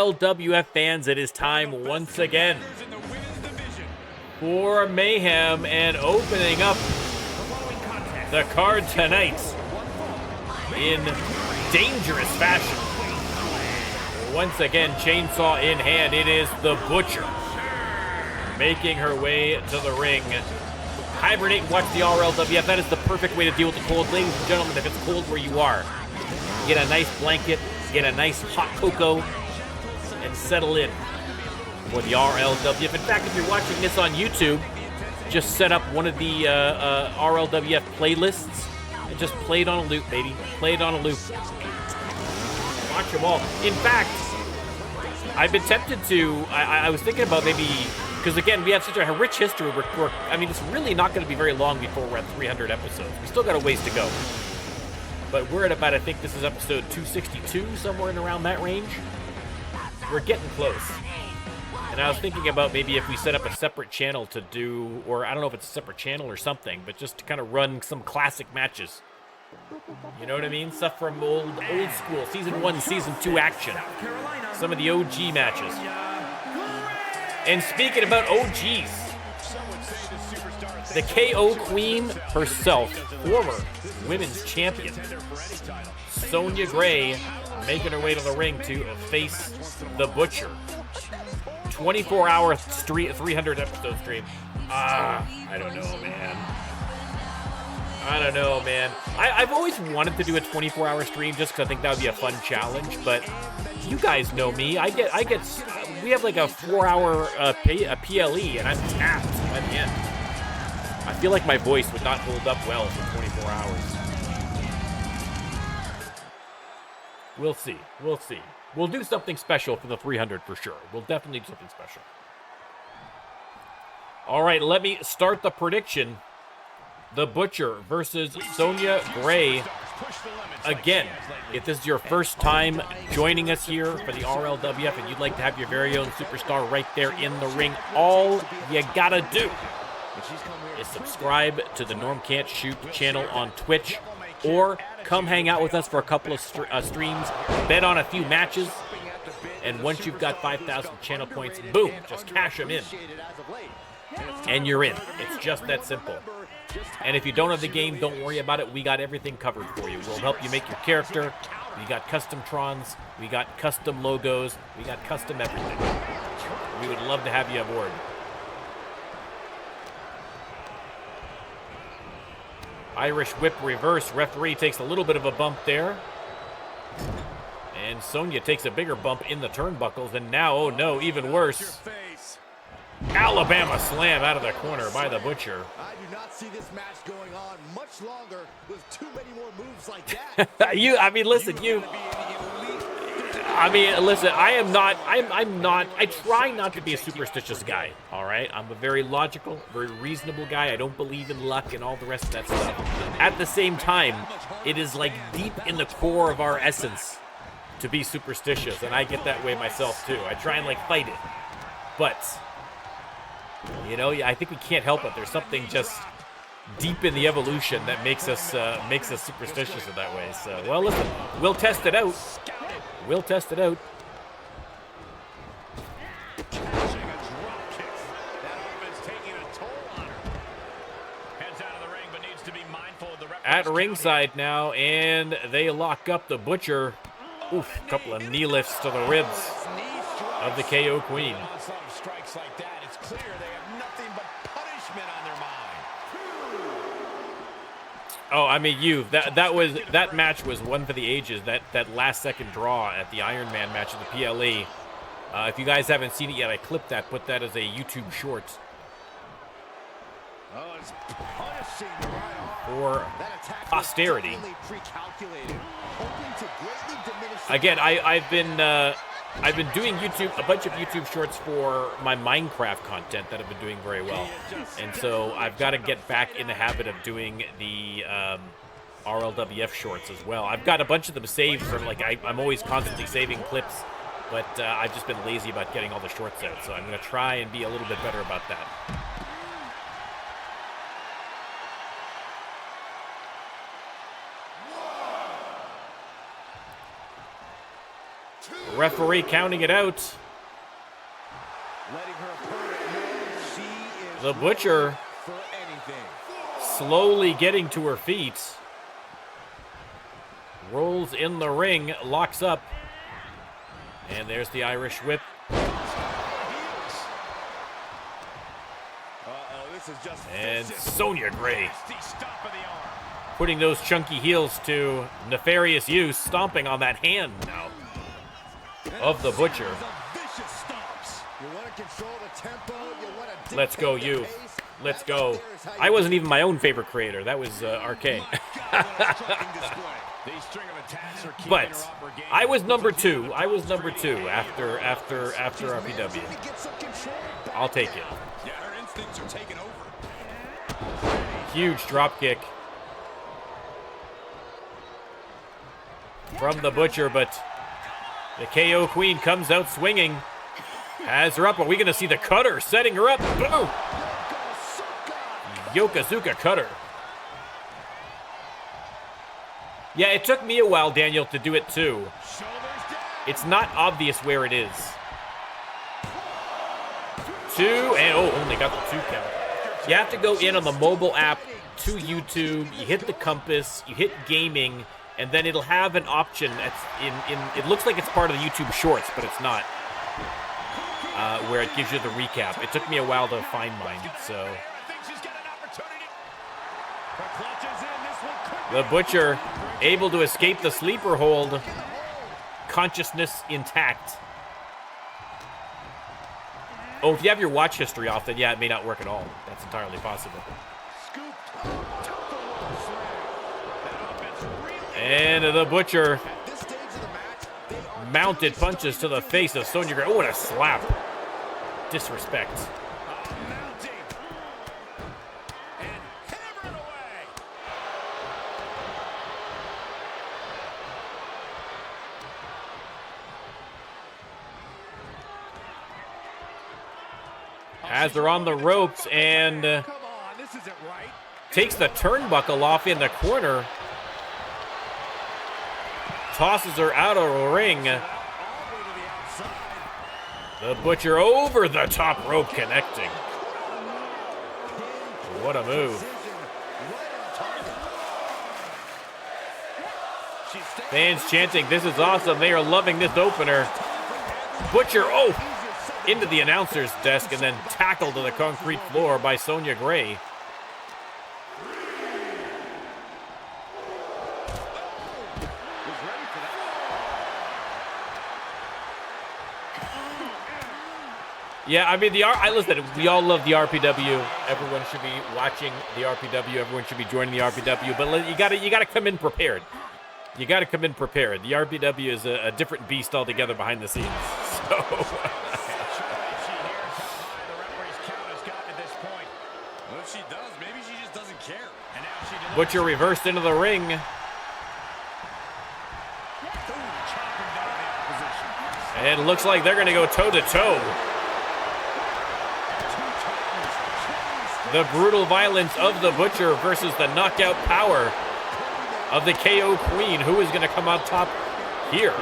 RLWF fans, it is time once again for Mayhem, and opening up the card tonight in dangerous fashion. Once again, chainsaw in hand, it is the Butcher making her way to the ring. Hibernate and watch the RLWF. That is the perfect way to deal with the cold. Ladies and gentlemen, if it's cold where you are, get a nice blanket, get a nice hot cocoa, and settle in for the RLWF. In fact, if you're watching this on YouTube, just set up one of the RLWF playlists and just play it on a loop, baby. Play it on a loop. Watch them all. In fact, I've been tempted to, I was thinking about maybe, because again, we have such a rich history. I mean, it's really not going to be very long before we're at 300 episodes. We still got a ways to go. But we're at about, I think this is episode 262, somewhere in around that range. We're getting close. And I was thinking about maybe if we set up a separate channel to do, or I don't know if it's a separate channel or something, but just to kind of run some classic matches. You know what I mean? Stuff from old school, Season 1, Season 2 action. Some of the OG matches. And speaking about OGs, the KO Queen herself, former women's champion, Sonya Gray, making her way to the ring to face the Butcher. 24-hour 300 episode stream. I don't know, man. I've always wanted to do a 24-hour stream just because I think that would be a fun challenge, but you guys know me. We have like a 4-hour a PLE, and I'm tapped by the end. I feel like my voice would not hold up well for 24 hours. We'll see. We'll do something special for the 300 for sure. We'll definitely do something special. All right, let me start the prediction. The Butcher versus Sonya Gray. Again, if this is your first time joining us here for the RLWF and you'd like to have your very own superstar right there in the ring, all you gotta do is subscribe to the NormCantShoot channel on Twitch, or come hang out with us for a couple of streams, bet on a few matches, and once you've got 5,000 channel points, boom, just cash them in, and you're in. It's just that simple. And if you don't have the game, don't worry about it. We got everything covered for you. We'll help you make your character. We got custom Trons. We got custom logos. We got custom everything. We would love to have you aboard. Irish whip reverse. Referee takes a little bit of a bump there. And Sonya takes a bigger bump in the turnbuckles. And now, oh no, even worse. Alabama slam out of the corner by the Butcher. I do not see this match going on much longer with too many more moves like that. I try not to be a superstitious guy, all right? I'm a very logical, very reasonable guy. I don't believe in luck and all the rest of that stuff. At the same time, it is like deep in the core of our essence to be superstitious, and I get that way myself too. I try and like fight it, but you know, I think we can't help it. There's something just deep in the evolution that makes us superstitious in that way. So, well, listen, we'll test it out. At ringside now, and they lock up the Butcher. Oof, a couple of knee lifts to the ribs of the KO Queen. Oh, I mean, that match was one for the ages. That last second draw at the Iron Man match of the PLE. If you guys haven't seen it yet, I clipped that, put that as a YouTube short. For posterity. Again, I've been doing a bunch of YouTube shorts for my Minecraft content that have been doing very well. And so I've got to get back in the habit of doing the RLWF shorts as well. I've got a bunch of them saved for, like, I'm always constantly saving clips, but I've just been lazy about getting all the shorts out. So I'm going to try and be a little bit better about that. Referee counting it out. The Butcher slowly getting to her feet. Rolls in the ring, locks up. And there's the Irish whip. And Sonya Gray putting those chunky heels to nefarious use, stomping on that hand now of the Butcher. Let's go, you. Let's go. I wasn't even my own favorite creator. That was RK. But I was number two. I was number two after RPW. I'll take it. Huge drop kick from the Butcher, but the KO Queen comes out swinging. Has her up. Are we going to see the cutter setting her up? Boom! Yokozuka cutter. Yeah, it took me a while, Daniel, to do it too. It's not obvious where it is. 2, and only got the 2 count. You have to go in on the mobile app to YouTube. You hit the compass, you hit gaming, and then it'll have an option that's it looks like it's part of the YouTube Shorts, but it's not. Where it gives you the recap. It took me a while to find mine, so. The Butcher able to escape the sleeper hold. Consciousness intact. Oh, if you have your watch history off, then yeah, it may not work at all. That's entirely possible. And the Butcher mounted punches to the face of Sonya Gray. Oh, what a slap. Disrespect. As they're on the ropes and takes the turnbuckle off in the corner. Tosses her out of the ring. The Butcher over the top rope connecting. What a move. Fans chanting, "This is awesome." They are loving this opener. Butcher, into the announcer's desk and then tackled to the concrete floor by Sonya Gray. Yeah, I mean, listen, we all love the RPW. Everyone should be watching the RPW. Everyone should be joining the RPW. But you gotta come in prepared. You gotta come in prepared. The RPW is a different beast altogether behind the scenes. So. Butcher reversed into the ring. And it looks like they're going to go toe-to-toe. The brutal violence of the Butcher versus the knockout power of the KO Queen. Who is going to come out top here?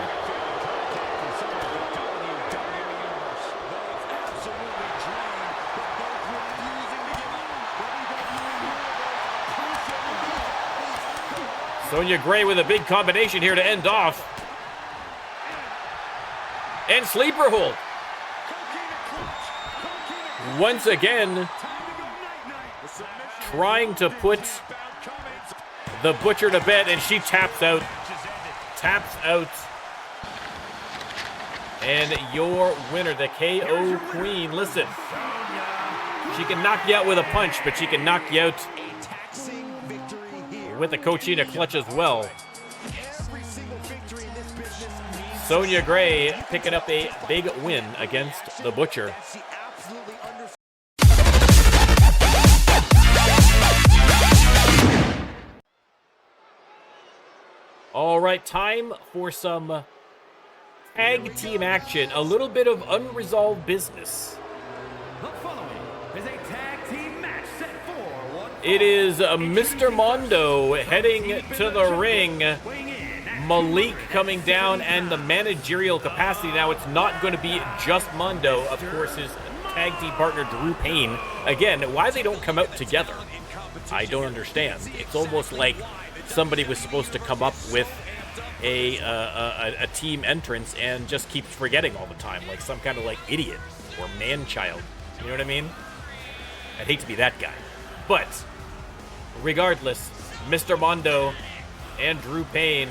Sonya Gray with a big combination here to end off. And sleeper hold. Once again, trying to put the Butcher to bed, and she taps out. Taps out. And your winner, the KO Queen. Listen, she can knock you out with a punch, but she can knock you out with a Cochina clutch as well. Sonya Gray picking up a big win against the Butcher. All right, time for some tag team action. A little bit of unresolved business. The following is a tag team match set for one. It is Mr. Mondo heading to the ring. Malik coming down and the managerial capacity. Now it's not going to be just Mondo. Of course, his tag team partner Drew Payne. Again, why they don't come out together, I don't understand. It's almost like somebody was supposed to come up with a team entrance and just keeps forgetting all the time, like some kind of like idiot or man-child. You know what I mean? I'd hate to be that guy. But regardless, Mr. Mondo and Drew Payne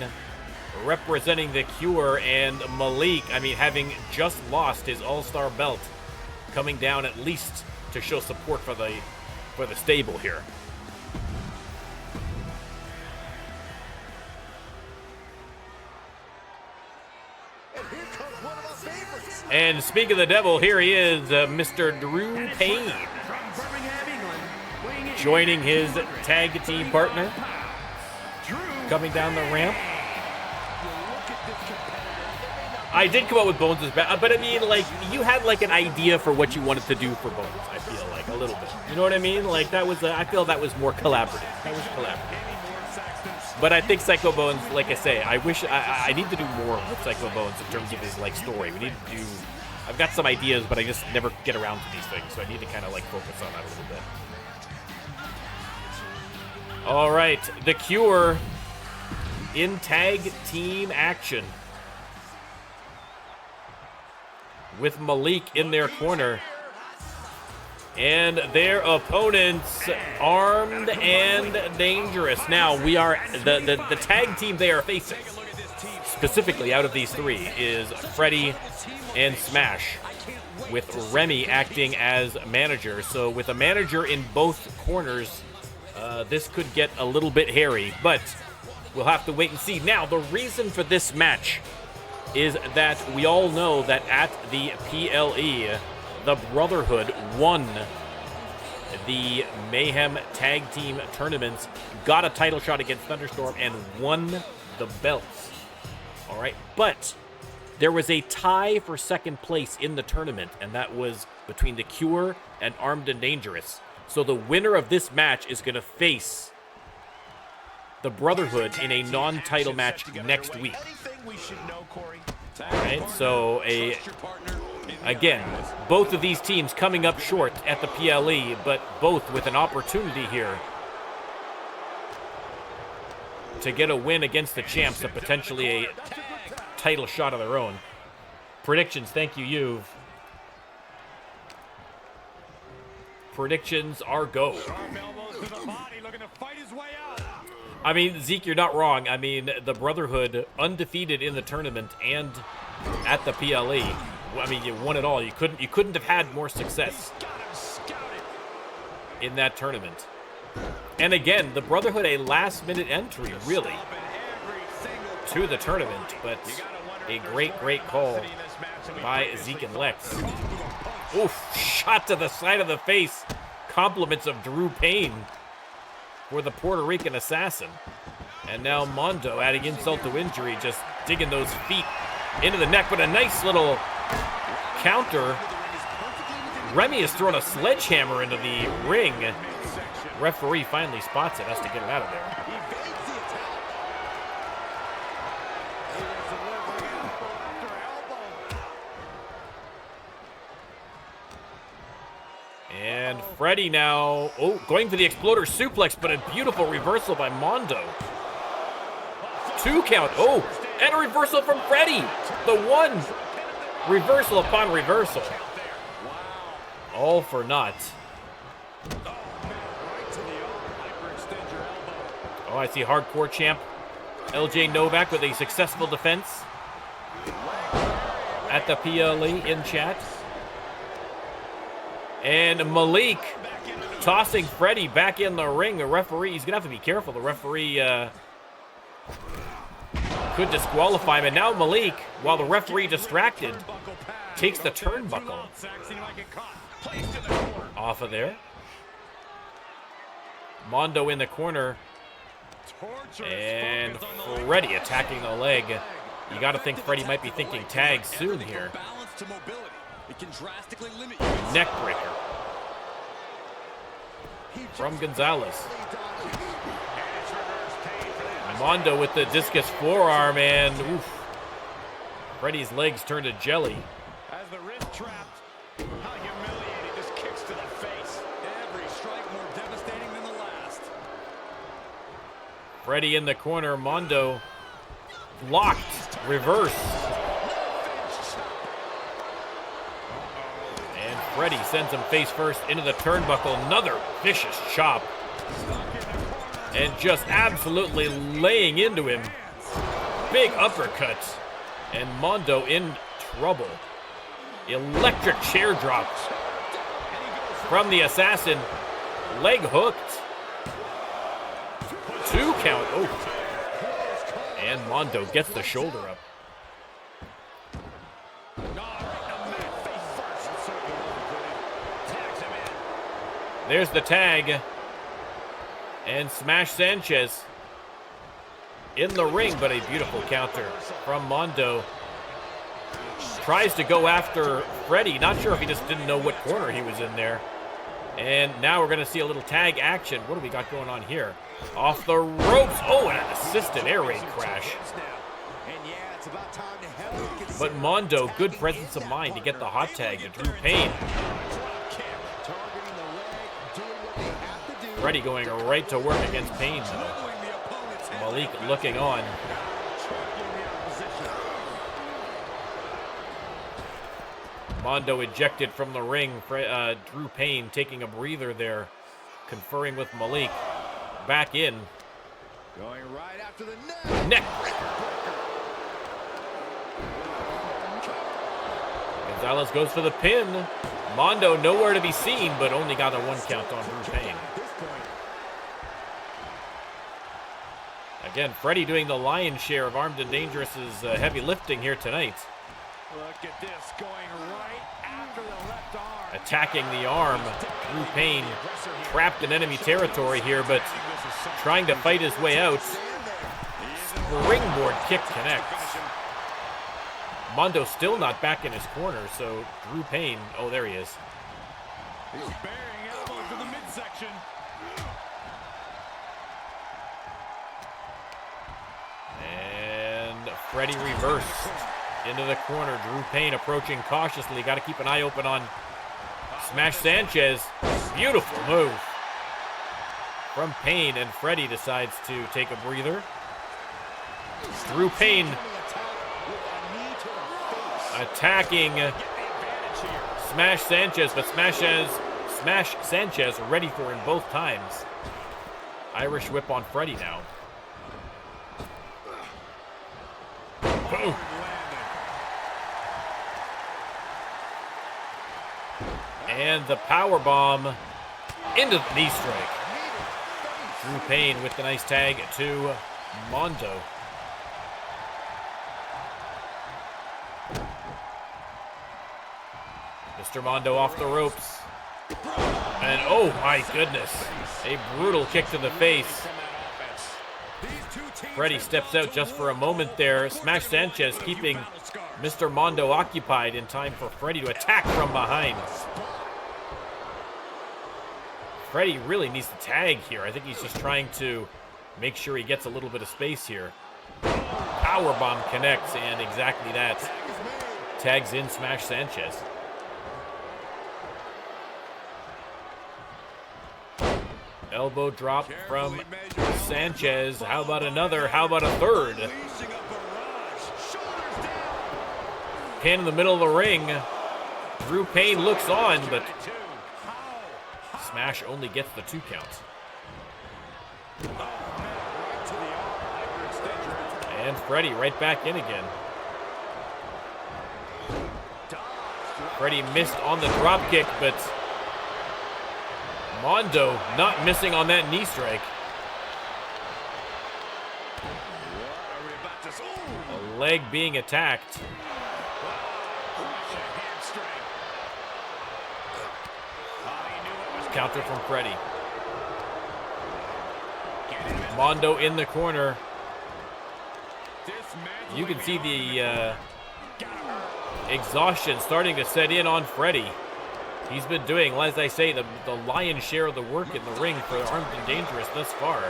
representing the Cure, and Malik, I mean, having just lost his All-Star belt, coming down at least to show support for the stable here. And speak of the devil, here he is, Mr. Drew Payne, joining his tag team partner, coming down the ramp. I did come up with Bones as bad, but I mean, like, you had like an idea for what you wanted to do for Bones, I feel like, a little bit. You know what I mean? Like, that was, I feel that was more collaborative. That was collaborative. But I think Psycho Bones, like I say, I wish, I need to do more with Psycho Bones in terms of his, like, story. We need to do, I've got some ideas, but I just never get around to these things, so I need to kind of, like, focus on that a little bit. All right, the Cure in tag team action, with Malik in their corner, and their opponents armed and dangerous. Now, we are the tag team they are facing, specifically out of these three, is Freddy and Smash, with Remy acting as manager. So with a manager in both corners, this could get a little bit hairy, but we'll have to wait and see. Now, the reason for this match is that we all know that at the PLE, the Brotherhood won the Mayhem Tag Team Tournaments, got a title shot against Thunderstorm, and won the belts. All right, but there was a tie for second place in the tournament, and that was between the Cure and Armed and Dangerous. So the winner of this match is going to face the Brotherhood in a non-title match next week. All right, so again, both of these teams coming up short at the PLE, but both with an opportunity here to get a win against the champs and potentially a title shot of their own. Predictions, thank you, You've. Predictions are go. I mean, Zeke, you're not wrong. I mean, the Brotherhood undefeated in the tournament and at the PLE. I mean, you won it all. You couldn't have had more success in that tournament. And again, the Brotherhood, a last-minute entry, really, to the tournament, but a great call by Zeke and Lex. Oof, shot to the side of the face. Compliments of Drew Payne for the Puerto Rican assassin. And now Mondo, adding insult to injury, just digging those feet into the neck, but a nice little counter. Remy has thrown a sledgehammer into the ring. Referee finally spots it, has to get it out of there. And Freddy now, going for the exploder suplex, but a beautiful reversal by Mondo. 2 count, and a reversal from Freddy. The one reversal upon reversal. All for naught. Oh, I see Hardcore Champ LJ Novak with a successful defense at the PLE in chat. And Malik tossing Freddy back in the ring. The referee, he's going to have to be careful. The referee could disqualify him. And now Malik, while the referee distracted, takes the turnbuckle off of there. Mondo in the corner. And Freddy attacking the leg. You got to think Freddy might be thinking tag soon here. Neck breaker from Gonzalez. Mondo with the discus forearm, and oof. Freddy's legs turned to jelly. As the wrist trapped. How humiliating, just kicks to the face. Every strike more devastating than the last. Freddy in the corner, Mondo locked, reverse. And Freddy sends him face first into the turnbuckle. Another vicious chop. And just absolutely laying into him. Big uppercuts. And Mondo in trouble. Electric chair drops from the assassin. Leg hooked. 2 count. Oh. And Mondo gets the shoulder up. There's the tag. And Smash Sanchez in the ring, but a beautiful counter from Mondo. Tries to go after Freddy. Not sure if he just didn't know what corner he was in there. And now we're going to see a little tag action. What do we got going on here? Off the ropes. Oh, and an assisted air raid crash. But Mondo, good presence of mind to get the hot tag to Drew Payne. Freddy going right to work against Payne, though. Malik looking on. Mondo ejected from the ring. Drew Payne taking a breather there, conferring with Malik. Back in. Going right after the neck breaker. Gonzalez goes for the pin. Mondo nowhere to be seen, but only got a 1 count on Drew Payne. Again, Freddy doing the lion's share of Armed and Dangerous's heavy lifting here tonight. Look at this, going right after the left arm. Attacking the arm. Drew Payne trapped in enemy territory here, but trying to fight his way out. Springboard kick connects. Mondo still not back in his corner, so Drew Payne, oh, there he is. He's bearing elbow to the midsection. And Freddy reversed into the corner. Drew Payne approaching cautiously. Got to keep an eye open on Smash Sanchez. Beautiful move from Payne, and Freddy decides to take a breather. Drew Payne attacking Smash Sanchez, but Smash Sanchez ready for him both times. Irish whip on Freddy now. Boom. And the power bomb into the knee strike. Drew Payne with the nice tag to Mondo. Mr. Mondo off the ropes. And oh my goodness, a brutal kick to the face. Freddy steps out just for a moment there. Smash Sanchez keeping Mr. Mondo occupied in time for Freddy to attack from behind. Freddy really needs to tag here. I think he's just trying to make sure he gets a little bit of space here. Powerbomb connects, and exactly that. Tags in Smash Sanchez. Elbow drop from Sanchez. How about another? How about a third? Pin in the middle of the ring. Drew Payne looks on, but Smash only gets the 2 count. And Freddy right back in again. Freddy missed on the drop kick, but Mondo not missing on that knee strike. A leg being attacked. Counter from Freddy. Mondo in the corner. You can see the exhaustion starting to set in on Freddy. He's been doing, as I say, the lion's share of the work in the ring for Armed and Dangerous thus far.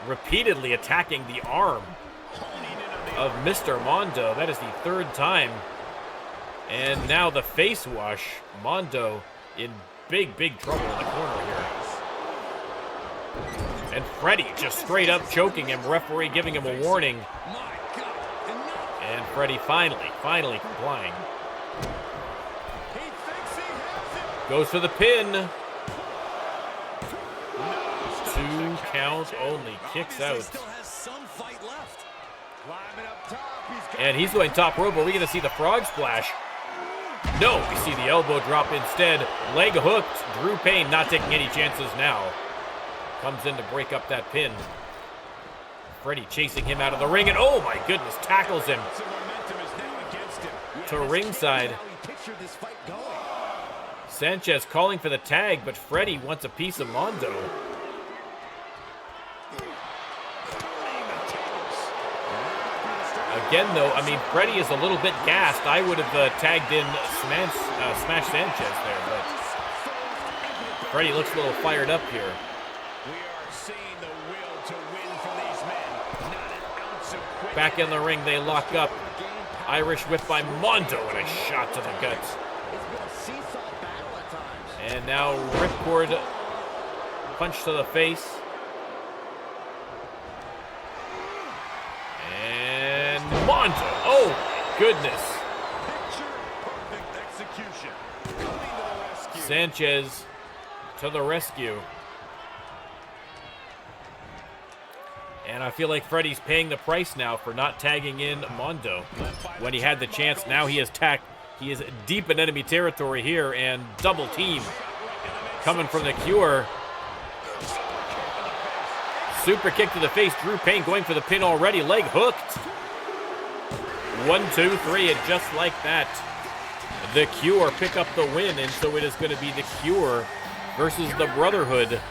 repeatedly attacking the arm of Mr. Mondo. That is the third time. And now the face wash. Mondo in big, big trouble in the corner here. And Freddie just straight up choking him. Referee giving him a warning. And Freddie finally complying. Goes for the pin. 2 count only. Kicks out. And he's going top rope. Are we going to see the frog splash? No, we see the elbow drop instead. Leg hooked. Drew Payne not taking any chances now. Comes in to break up that pin. Freddie chasing him out of the ring, and oh my goodness, tackles him to ringside. Sanchez calling for the tag, but Freddie wants a piece of Mondo. Again, though, I mean, Freddie is a little bit gassed. I would have tagged in Smash Sanchez there, but Freddie looks a little fired up here. Back in the ring, they lock up. Irish whip by Mondo and a shot to the guts. And now ripcord punch to the face. And Mondo, oh my goodness. Sanchez to the rescue. And I feel like Freddie's paying the price now for not tagging in Mondo when he had the chance. Now he is deep in enemy territory here, and double team coming from the Cure. Super kick to the face. Drew Payne going for the pin already. Leg hooked. 1, 2, 3, and just like that, the Cure pick up the win, and so it is going to be the Cure versus the Brotherhood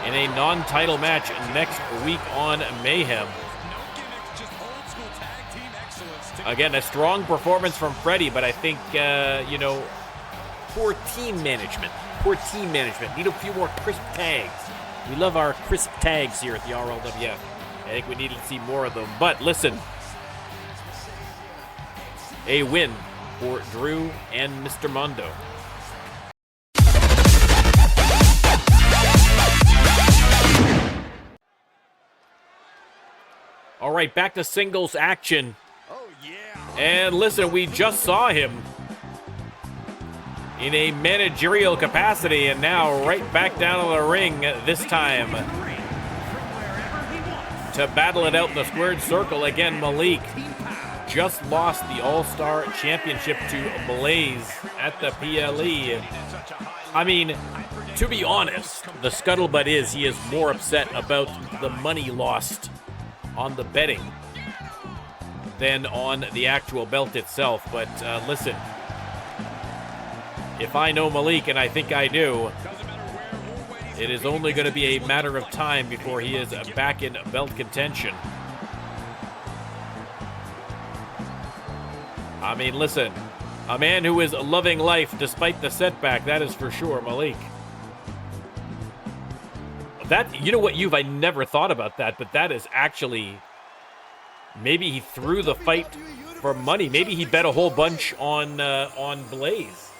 in a non-title match next week on Mayhem. Again, a strong performance from Freddie, but I think, poor team management. Need a few more crisp tags. We love our crisp tags here at the RLWF. I think we needed to see more of them. But listen, a win for Drew and Mr. Mondo. All right, back to singles action. Oh, yeah. And listen, we just saw him in a managerial capacity, and now right back down to the ring, this time to battle it out in the squared circle. Again, Malik just lost the All-Star Championship to Blaze at the PLE. I mean, to be honest, the scuttlebutt is he is more upset about the money lost on the betting than on the actual belt itself. But listen, if I know Malik, and I think I do, it is only going to be a matter of time before he is back in belt contention. I mean, listen, a man who is loving life despite the setback, that is for sure, Malik. That, you know what, I never thought about that, but that is actually, maybe he threw the fight for money. Maybe he bet a whole bunch on Blaze.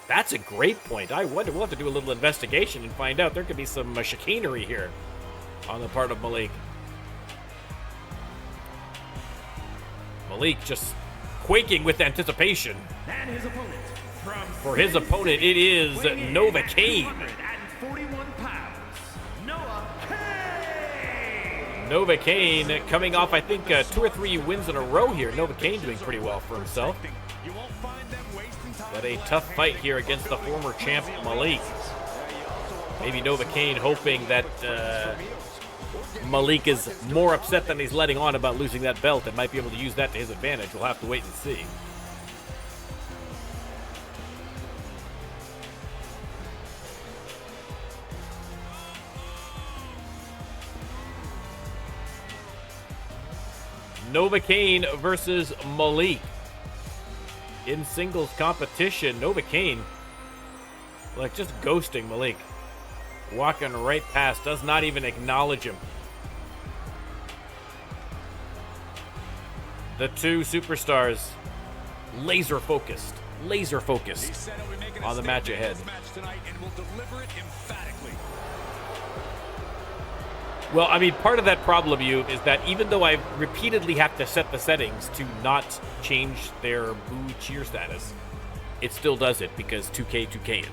That's a great point. I wonder, we'll have to do a little investigation and find out. There could be some chicanery here on the part of Malik. Malik just quaking with anticipation. And his opponent, for his opponent, it is Novocaine. Novocaine coming off, I think, 2 or 3 wins in a row here. Novocaine doing pretty well for himself. But a tough fight here against the former champ, Malik. Maybe Novocaine hoping that Malik is more upset than he's letting on about losing that belt and might be able to use that to his advantage. We'll have to wait and see. Novocaine versus Malik in singles competition. Novocaine, like, just ghosting Malik. Walking right past, does not even acknowledge him. The two superstars laser focused on the match ahead. Well, I mean, part of that problem, is that even though I repeatedly have to set the settings to not change their boo cheer status, it still does it because 2K.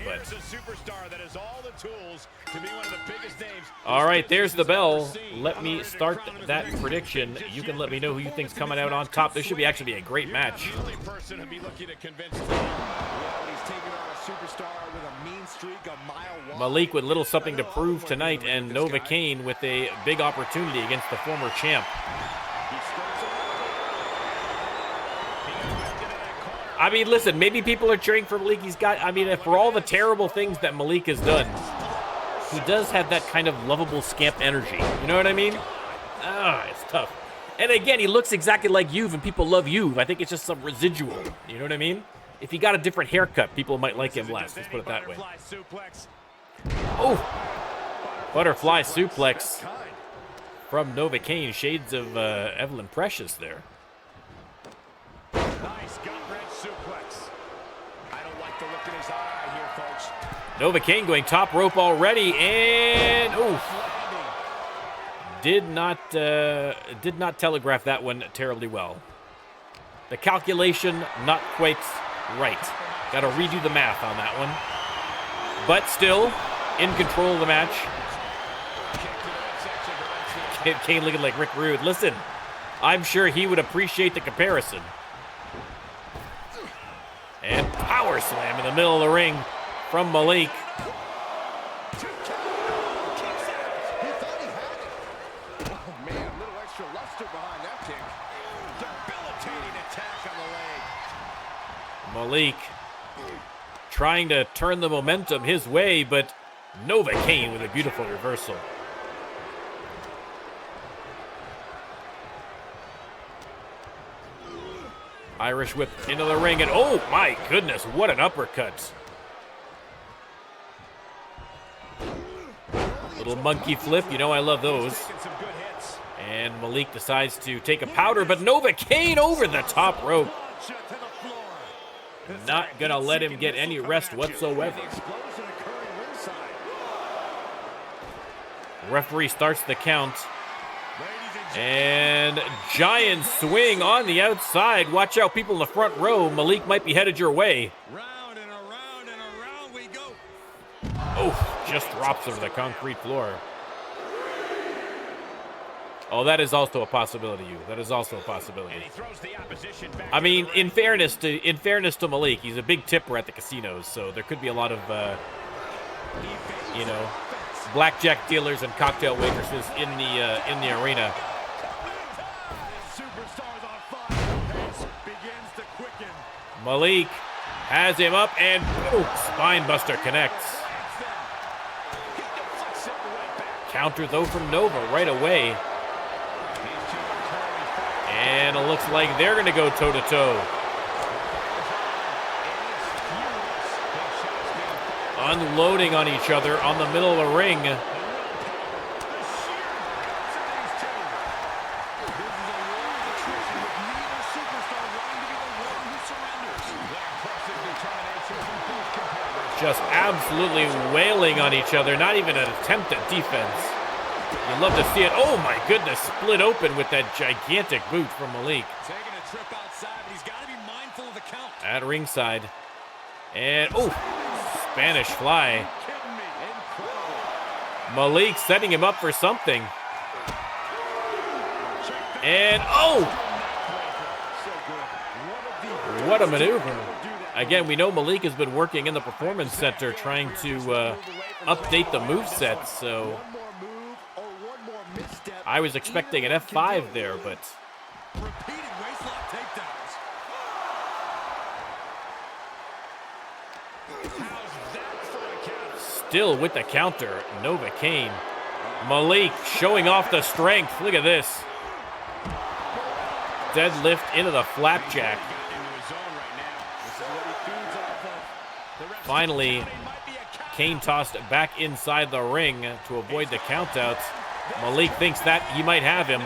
But a superstar that has all the tools to be one of the biggest names. all right, there's the bell. Let me start that prediction. You can let me know who you think's coming out on top. This should be actually a great match. Malik with little something to prove tonight, and Novocaine with a big opportunity against the former champ. I mean, listen, maybe people are cheering for Malik. For all the terrible things that Malik has done, he does have that kind of lovable scamp energy. You know what I mean? It's tough. And again, he looks exactly like Juve, and people love Juve. I think it's just some residual. You know what I mean? If he got a different haircut, people might like him less. Let's put it that way. Oh! Butterfly suplex from Novocaine. Shades of Evelyn Precious there. Nice gut-wrench suplex. I don't like the look in his eye here, folks. Novocaine going top rope already, and did not telegraph that one terribly well. The calculation not quite right. Got to redo the math on that one, but still in control of the match. Kane looking like Rick Rude. Listen, I'm sure he would appreciate the comparison. And power slam in the middle of the ring from Malik. Malik trying to turn the momentum his way, but Novocaine with a beautiful reversal. Irish whip into the ring, and oh my goodness, what an uppercut. Little monkey flip, you know I love those. And Malik decides to take a powder, but Novocaine over the top rope. Not gonna let him get any rest whatsoever. Referee starts the count. And giant swing on the outside. Watch out, people in the front row. Malik might be headed your way. Round and around and around we go. Oh, just drops over the concrete floor. Oh, that is also a possibility, That is also a possibility. And he throws the opposition back. I mean, in fairness to Malik, he's a big tipper at the casinos, so there could be a lot of, blackjack dealers and cocktail waitresses in the arena. Malik has him up, and spine buster connects. Counter though from Nova right away. And it looks like they're going to go toe-to-toe. Unloading on each other on the middle of the ring. Just absolutely wailing on each other. Not even an attempt at defense. You'd love to see it. Oh my goodness, split open with that gigantic boot from Malik. Taking a trip outside, but he's got to be mindful of the count. At ringside. And, Spanish fly. Malik setting him up for something. And, what a maneuver. Again, we know Malik has been working in the Performance Center trying to update the moveset, so I was expecting an F5 there, but still with the counter, Novocaine. Malik showing off the strength. Look at this. Deadlift into the flapjack. Finally, Kane tossed back inside the ring to avoid the countouts. Malik thinks that he might have him.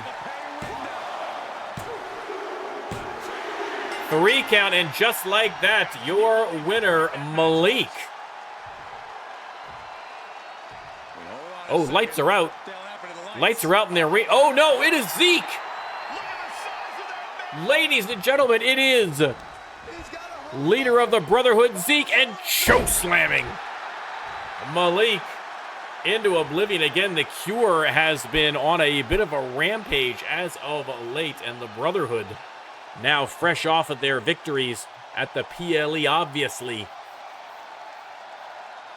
3 count, and just like that, your winner, Malik. Oh, lights are out. Lights are out in their ring. Oh, no, it is Zeke. Ladies and gentlemen, it is leader of the Brotherhood, Zeke, and choke slamming Malik into oblivion. Again, the Cure has been on a bit of a rampage as of late, and the Brotherhood now fresh off of their victories at the PLE, obviously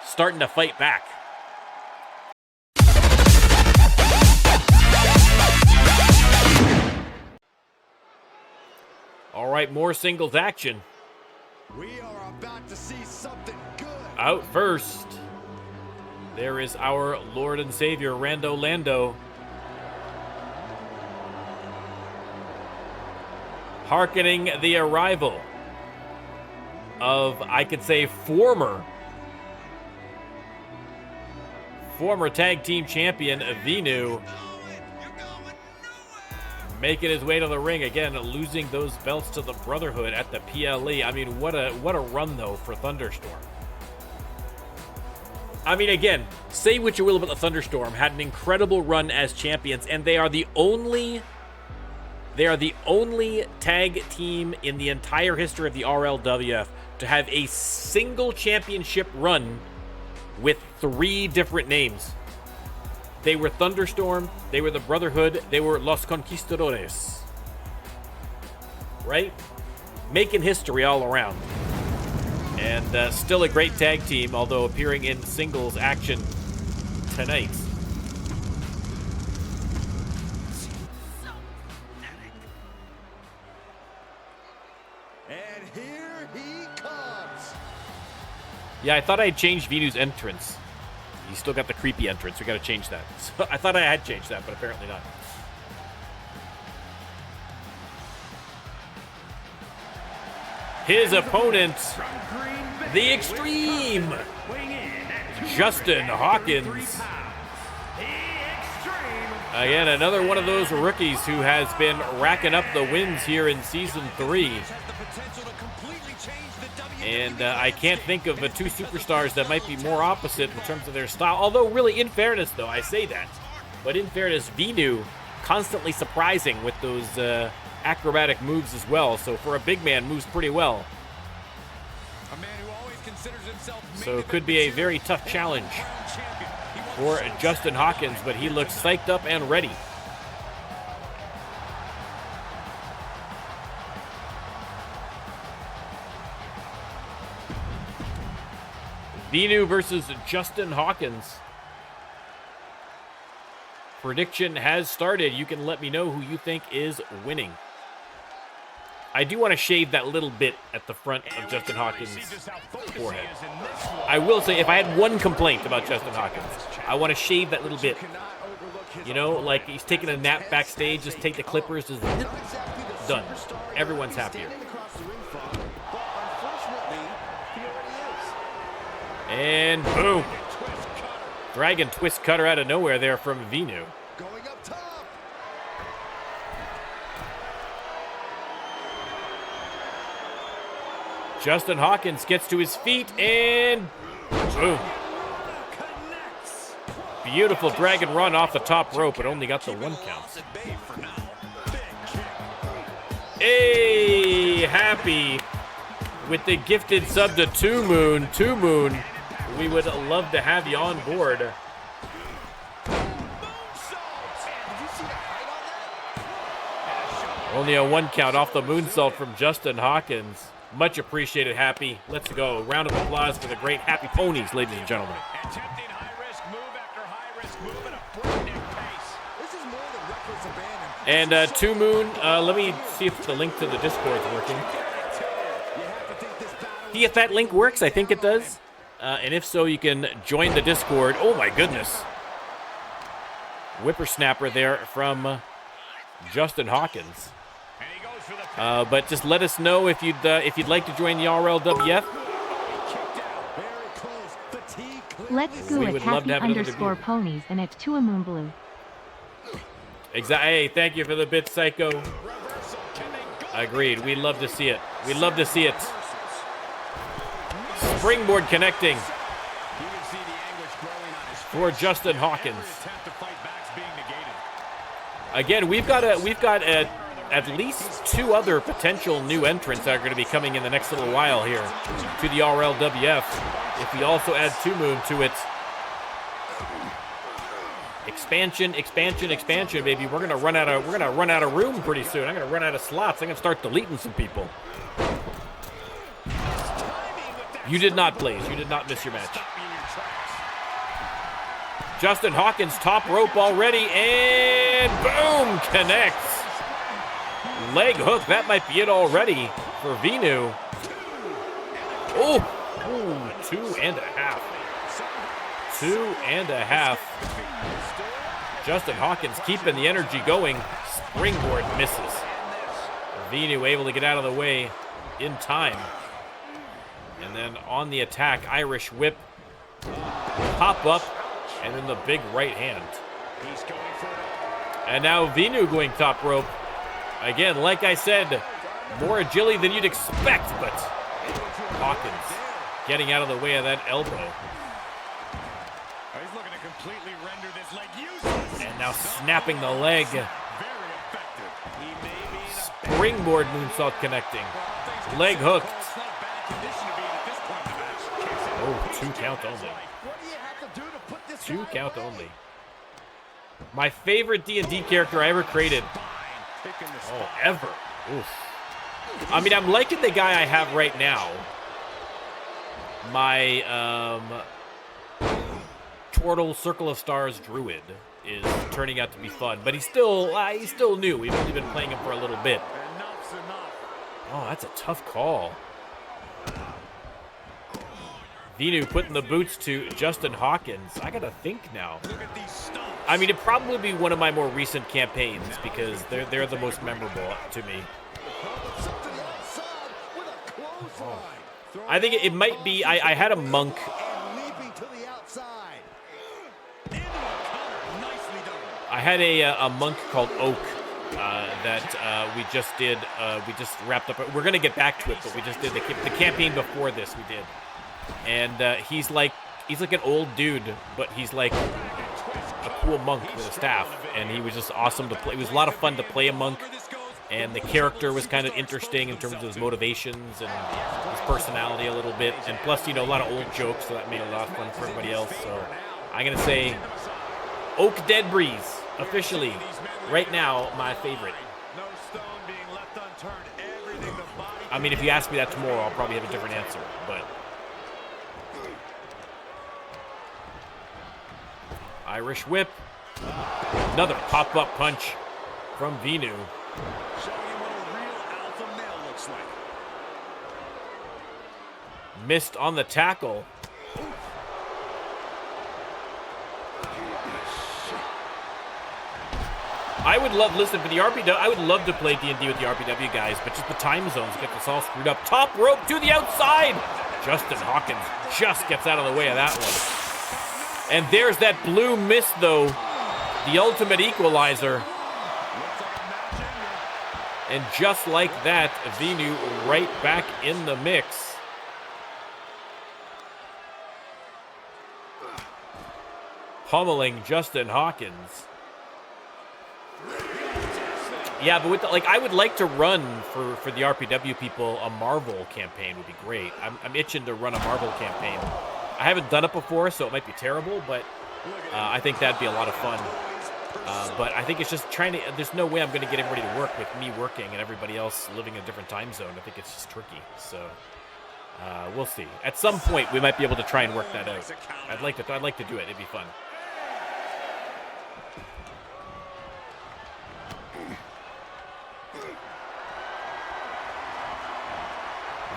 starting to fight back. All right, more singles action. We are about to see something good. Out first, there is our Lord and Savior, Rando Lando. Hearkening the arrival of, I could say, former tag team champion Venu, making his way to the ring again, losing those belts to the Brotherhood at the PLE. I mean, what a run though for Thunderstorm. I mean, again, say what you will about the Thunderstorm, had an incredible run as champions, and they are the only tag team in the entire history of the RLWF to have a single championship run with 3 different names. They were Thunderstorm, they were the Brotherhood, they were Los Conquistadores. Right? Making history all around. And still a great tag team, although appearing in singles action tonight. And here he comes. Yeah, I thought I had changed Venu's entrance. He's still got the creepy entrance. We got to change that. So I thought I had changed that, but apparently not. His opponent, the Extreme, Justin Hawkins. Again, another one of those rookies who has been racking up the wins here in Season 3. And I can't think of 2 superstars that might be more opposite in terms of their style. Although, really, in fairness, though, I say that. But in fairness, Venu constantly surprising with those acrobatic moves as well. So for a big man, moves pretty well. So it could be a very tough challenge for Justin Hawkins, but he looks psyched up and ready. Venu versus Justin Hawkins. Prediction has started. You can let me know who you think is winning. I do want to shave that little bit at the front of Justin Hawkins' forehead. I will say, if I had one complaint about Justin Hawkins, I want to shave that little bit. You know, like he's taking a nap backstage, just take the clippers, just done. Everyone's happier. And boom. Dragon twist cutter out of nowhere there from Venu. Going up top. Justin Hawkins gets to his feet and boom. Beautiful dragon run off the top rope, but only got the 1 count. Hey, happy with the gifted sub to 2 Moon. 2 Moon. We would love to have you on board. Only a 1 count off the moonsault from Justin Hawkins. Much appreciated, Happy. Let's go. Round of applause for the great Happy Ponies, ladies and gentlemen. And 2 Moon, let me see if the link to the Discord is working. See if that link works. I think it does. And if so, you can join the Discord. Oh my goodness. Whippersnapper there from Justin Hawkins. But just let us know if you'd like to join the RLWF. Let's go with happy_ponies and it's to a moon blue. Exactly. Hey, thank you for the bit, Psycho. Agreed. We'd love to see it. We'd love to see it. Springboard connecting for Justin Hawkins. Again, we've got at least 2 other potential new entrants that are going to be coming in the next little while here to the RLWF. If we also add 2 Moon to it. Expansion, baby. We're gonna run out of room pretty soon. I'm gonna run out of slots. I'm gonna start deleting some people. You did not, Blaze. You did not miss your match. Justin Hawkins, top rope already, and boom, connects. Leg hook, that might be it already for Venu. Oh, 2.5. 2.5. Justin Hawkins keeping the energy going. Springboard misses. Venu able to get out of the way in time. And then on the attack, Irish whip. Pop up. And then the big right hand. And now Venu going top rope. Again, like I said, more agility than you'd expect, but Hawkins getting out of the way of that elbow. He's looking to completely render this leg useless. And now snapping the leg. Springboard moonsault connecting. Leg hooked. Oh, 2 count only. 2 count only. My favorite D&D character I ever created. Oh, ever. Oof. I mean, I'm liking the guy I have right now. My Turtle Circle of Stars Druid is turning out to be fun, but he's still new. We've only been playing him for a little bit. Oh, that's a tough call. Venu putting the boots to Justin Hawkins. I gotta think now. I mean, it'd probably be one of my more recent campaigns because they're the most memorable to me. Oh. I think it might be. I had a monk. I had a monk called Oak that we just did. We just wrapped up. We're gonna get back to it, but we just did the campaign before this. We did. And he's like an old dude, but he's like a cool monk with a staff, and he was just awesome to play. It was a lot of fun to play a monk, and the character was kind of interesting in terms of his motivations and his personality a little bit, and plus, you know, a lot of old jokes, so that made it a lot of fun for everybody else. So I'm gonna say Oak Dead Breeze, officially, right now, my favorite. I mean, if you ask me that tomorrow, I'll probably have a different answer, but Irish whip. Another pop-up punch from Venu. Missed on the tackle. I would love, listen, for the RPW, I would love to play D&D with the RPW guys, but just the time zones get us all screwed up. Top rope to the outside. Justin Hawkins just gets out of the way of that one. And there's that blue mist, though. The ultimate equalizer. And just like that, Venu right back in the mix. Pummeling Justin Hawkins. Yeah, but with I would like to run for the RPW people a Marvel campaign would be great. I'm itching to run a Marvel campaign. I haven't done it before, so it might be terrible, but I think that'd be a lot of fun. But I think it's just trying to, there's no way I'm going to get everybody to work with me working and everybody else living in a different time zone. I think it's just tricky. So we'll see. At some point, we might be able to try and work that out. I'd like to do it. It'd be fun.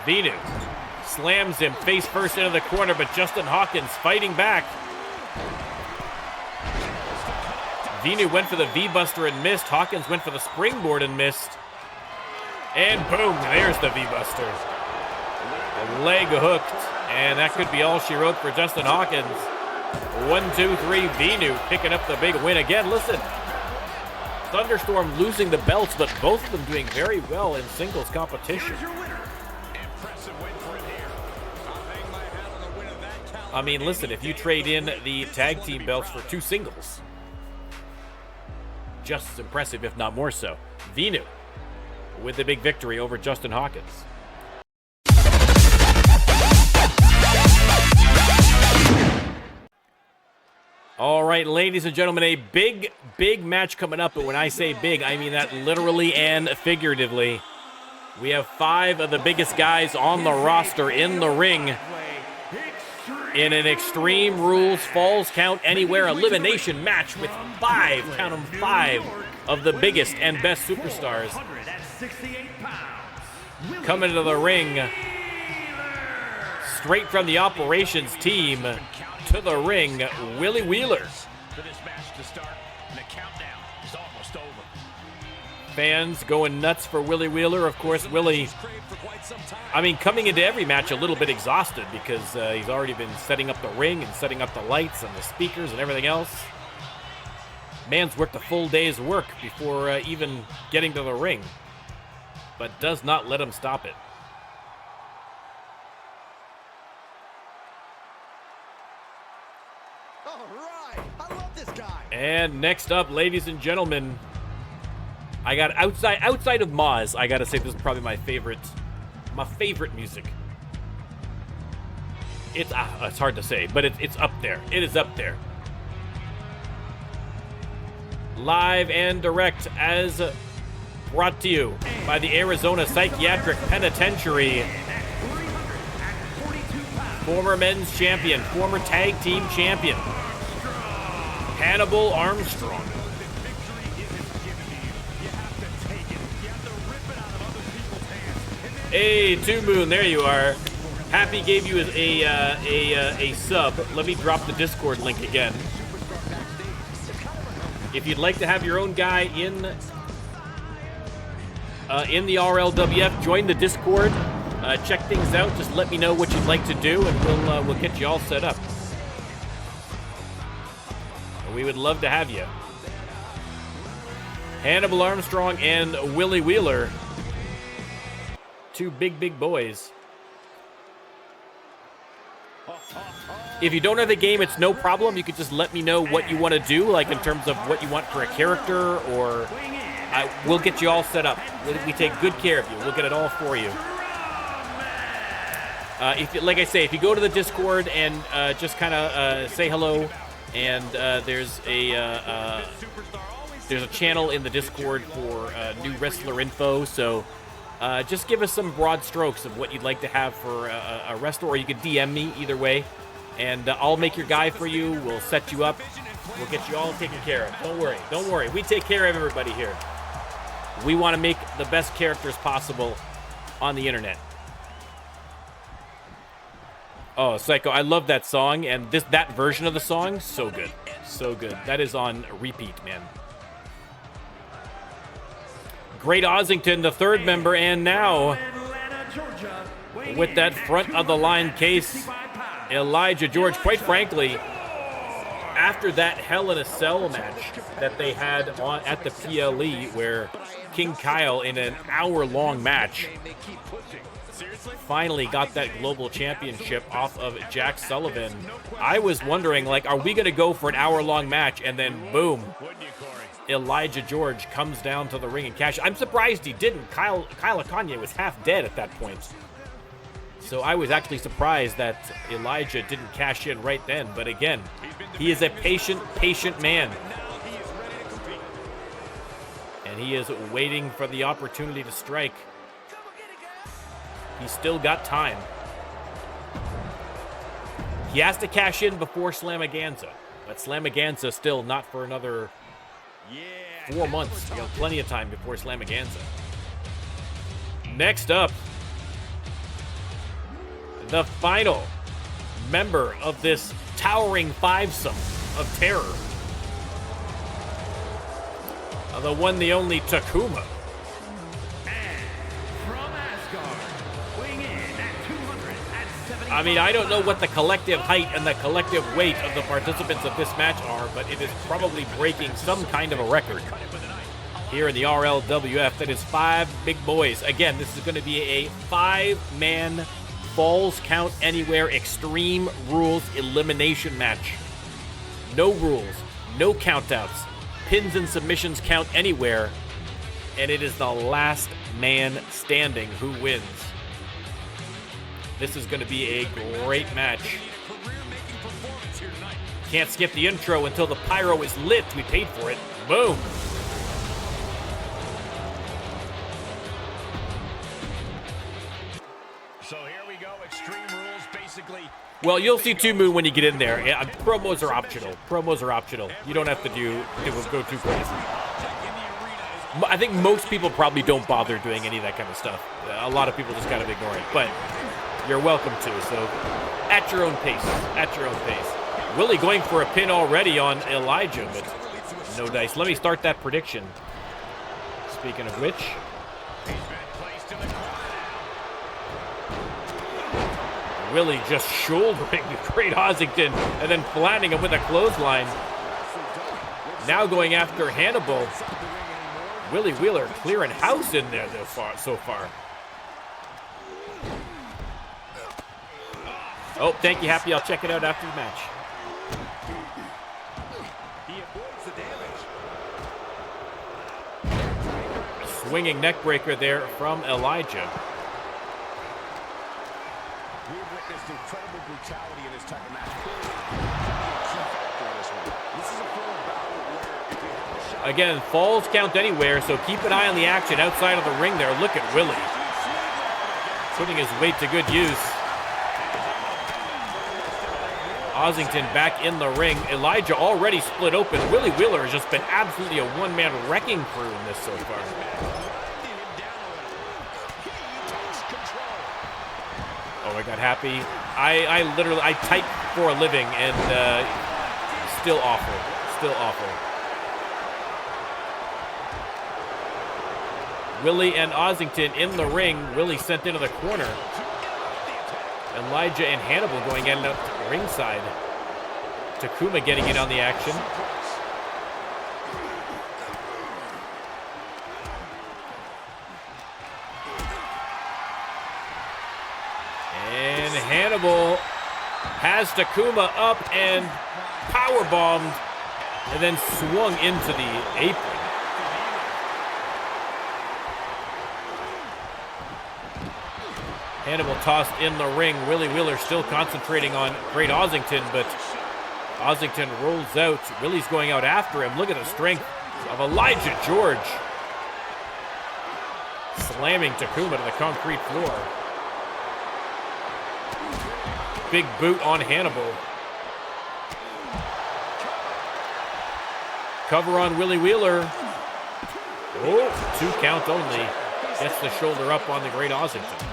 Venu slams him face first into the corner, but Justin Hawkins fighting back. Venu went for the V-Buster and missed. Hawkins went for the springboard and missed. And boom, there's the V-Buster. Leg hooked, and that could be all she wrote for Justin Hawkins. 1, 2, 3, Venu picking up the big win again. Listen, Thunderstorm losing the belts, but both of them doing very well in singles competition. I mean, listen, if you trade in the tag team belts for 2 singles, just as impressive, if not more so. Venu with the big victory over Justin Hawkins. All right, ladies and gentlemen, a big, big match coming up. But when I say big, I mean that literally and figuratively. We have 5 of the biggest guys on the roster in the ring in an Extreme Rules Falls Count Anywhere elimination match with 5, count them 5, of the biggest and best superstars coming into the ring straight from the operations team to the ring, Willie Wheeler. For this match to start, and the countdown is almost over. Fans going nuts for Willie Wheeler. Of course, Willie, I mean, coming into every match a little bit exhausted because he's already been setting up the ring and setting up the lights and the speakers and everything else. Man's worked a full day's work before even getting to the ring, but does not let him stop it. All right, I love this guy. And next up, ladies and gentlemen, I got outside of Moz, I gotta say this is probably my favorite music. It's hard to say, but it's up there. It is up there. Live and direct as brought to you by the Arizona Psychiatric Penitentiary. Former men's champion, former tag team champion, Hannibal Armstrong. Hey, Two Moon, there you are. Happy gave you a sub. Let me drop the Discord link again. If you'd like to have your own guy in the RLWF, join the Discord. Check things out. Just let me know what you'd like to do, and we'll get you all set up. We would love to have you. Hannibal Armstrong and Willie Wheeler. 2 big boys. If you don't have the game, it's no problem. You could just let me know what you want to do, like in terms of what you want for a character, or we'll get you all set up. We take good care of you. We'll get it all for you. Like I say, if you go to the Discord and just kind of say hello, and there's a channel in the Discord for new wrestler info, so just give us some broad strokes of what you'd like to have for a wrestler, or you can DM me, either way, and I'll make your guy for you. We'll set you up. We'll get you all taken care of. Don't worry. We take care of everybody here. We want to make the best characters possible on the internet. Oh, Psycho, I love that song, and that version of the song, so good. So good. That is on repeat, man. Great Ossington, the 3rd member, and now, with that front of the line case, Elijah George. Quite frankly, after that Hell in a Cell match that they had at the PLE, where King Kail, in an hour-long match, finally got that global championship off of Jack Sullivan, I was wondering, like, are we going to go for an hour-long match, and then boom, Elijah George comes down to the ring and cash. I'm surprised he didn't. Kail Akane was half dead at that point. So I was actually surprised that Elijah didn't cash in right then. But again, he is a patient man. And he is waiting for the opportunity to strike. He's still got time. He has to cash in before Slamaganza. But Slamaganza still not for another 4 months. We got plenty of time before Slamaganza. Next up, the final member of this towering fivesome of terror. The one, the only Takuma. I mean, I don't know what the collective height and the collective weight of the participants of this match are, but it is probably breaking some kind of a record here in the RLWF. That is 5 big boys. Again, this is going to be a 5-man Falls Count Anywhere Extreme Rules Elimination match. No rules, no countouts. Pins and submissions count anywhere. And it is the last man standing who wins. This is going to be a great match. Can't skip the intro until the pyro is lit. We paid for it. Boom. So here we go. Extreme rules, basically. Well, you'll see Tumu when you get in there. Yeah, promos are optional. Promos are optional. You don't have to go too crazy. I think most people probably don't bother doing any of that kind of stuff. A lot of people just kind of ignore it, but you're welcome to. So, at your own pace. At your own pace. Willie going for a pin already on Elijah, but no dice. Let me start that prediction. Speaking of which, Willie just shouldering Great Ossington and then flattening him with a clothesline. Now going after Hannibal. Willie Wheeler clearing house in there so far. Oh, thank you, Happy. I'll check it out after the match. He avoids the damage. Swinging neck breaker there from Elijah. We've witnessed incredible brutality in this type of match. Again, falls count anywhere, so keep an eye on the action outside of the ring there. Look at Willie. Putting his weight to good use. Ossington back in the ring. Elijah already split open. Willie Wheeler has just been absolutely a one-man wrecking crew in this so far. Oh, I got Happy. I type for a living and still awful. Still awful. Willie and Ossington in the ring. Willie sent into the corner. Elijah and Hannibal going in up to ringside. Takuma getting in on the action. And Hannibal has Takuma up and powerbombed and then swung into the apron. Hannibal tossed in the ring. Willie Wheeler still concentrating on Great Ossington, but Ossington rolls out. Willie's going out after him. Look at the strength of Elijah George. Slamming Takuma to the concrete floor. Big boot on Hannibal. Cover on Willie Wheeler. Oh, 2 count only. Gets the shoulder up on the Great Ossington.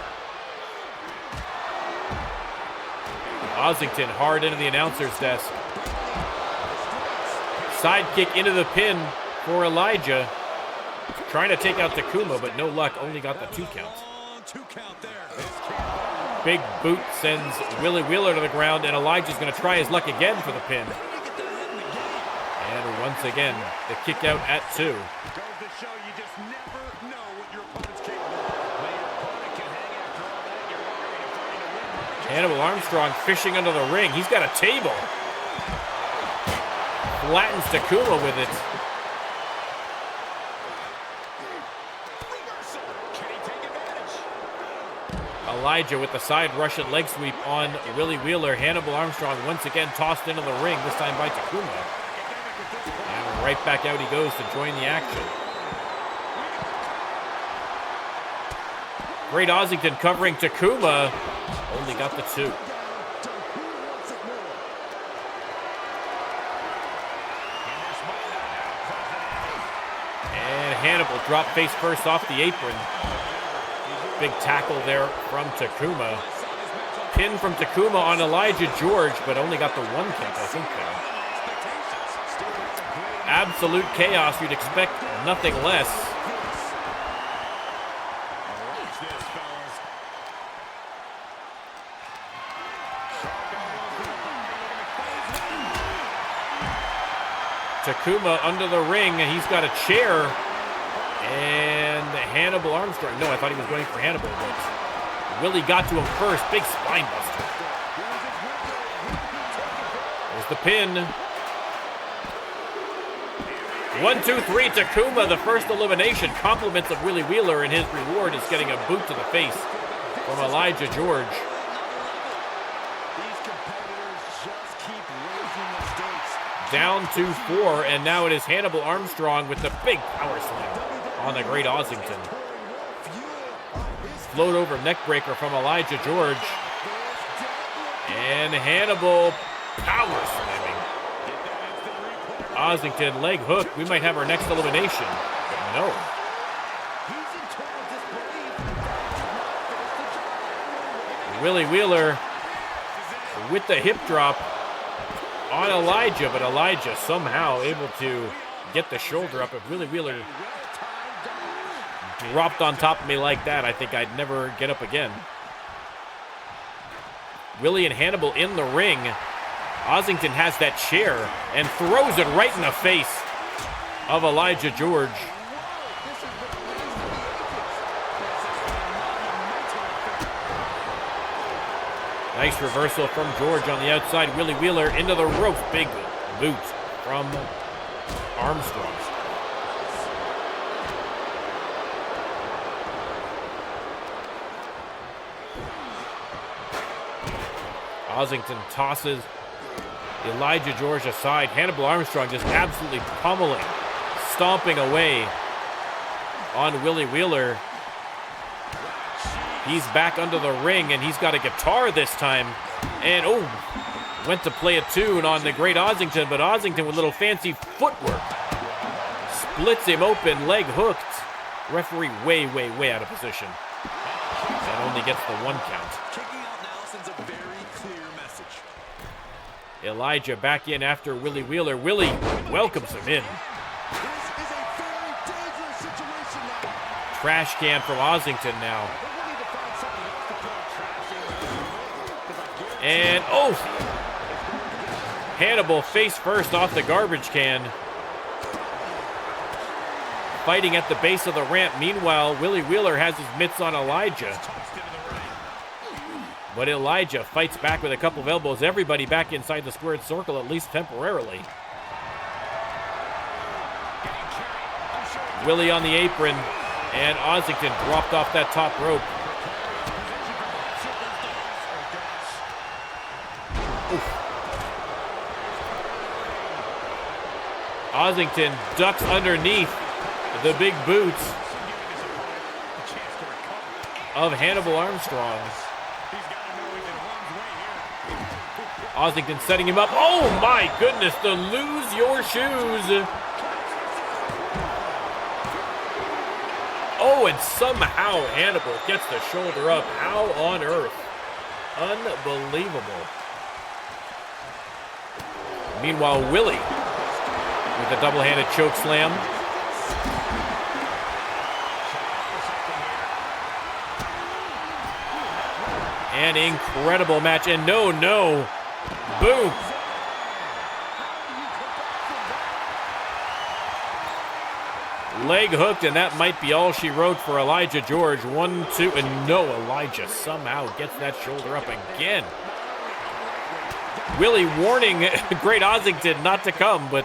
Ossington hard into the announcer's desk. Sidekick into the pin for Elijah. Trying to take out Takuma, but no luck. Only got the 2 count. Big boot sends Willie Wheeler to the ground, and Elijah's going to try his luck again for the pin. And once again, the kick out at 2. Hannibal Armstrong fishing under the ring. He's got a table. Flattens Takuma with it. Elijah with the side Russian leg sweep on Willie Wheeler. Hannibal Armstrong once again tossed into the ring, this time by Takuma. And right back out he goes to join the action. Great Ossington covering Takuma. Only got the 2. And Hannibal dropped face first off the apron. Big tackle there from Takuma. Pin from Takuma on Elijah George, but only got the 1 count, I think, there. Absolute chaos. You'd expect nothing less. Takuma under the ring, and he's got a chair. And Hannibal Armstrong. No, I thought he was going for Hannibal, but Willie got to him first. Big spine buster. There's the pin. 1, 2, 3, Takuma, the first elimination. Compliments of Willie Wheeler, and his reward is getting a boot to the face from Elijah George. Down to 4, and now it is Hannibal Armstrong with the big power slam on the Great Ossington. Float over neckbreaker from Elijah George. And Hannibal power slamming. Ossington leg hook. We might have our next elimination, but no. Willie Wheeler with the hip drop on Elijah, but Elijah somehow able to get the shoulder up. If Willie Wheeler dropped on top of me like that, I think I'd never get up again. Willie and Hannibal in the ring. Ossington has that chair and throws it right in the face of Elijah George. Nice reversal from George on the outside. Willie Wheeler into the rope. Big boot from Armstrong. Ossington tosses Elijah George aside. Hannibal Armstrong just absolutely pummeling, stomping away on Willie Wheeler. He's back under the ring, and he's got a guitar this time. And, went to play a tune on the Great Ossington, but Ossington with a little fancy footwork splits him open, leg hooked. Referee way, way, way out of position. And only gets the 1 count. Elijah back in after Willie Wheeler. Willie welcomes him in. Trash can from Ossington now. And, Hannibal face first off the garbage can. Fighting at the base of the ramp. Meanwhile, Willie Wheeler has his mitts on Elijah. But Elijah fights back with a couple of elbows. Everybody back inside the squared circle, at least temporarily. Willie on the apron, and Ossington dropped off that top rope. Ossington ducks underneath the big boots of Hannibal Armstrong. Ossington setting him up. Oh my goodness, the lose your shoes. And somehow Hannibal gets the shoulder up. How on earth? Unbelievable. Meanwhile, Willie with a double-handed choke slam. An incredible match. And no. Boom. Leg hooked, and that might be all she wrote for Elijah George. 1, 2, and no, Elijah somehow gets that shoulder up again. Willie warning Great Ossington not to come, but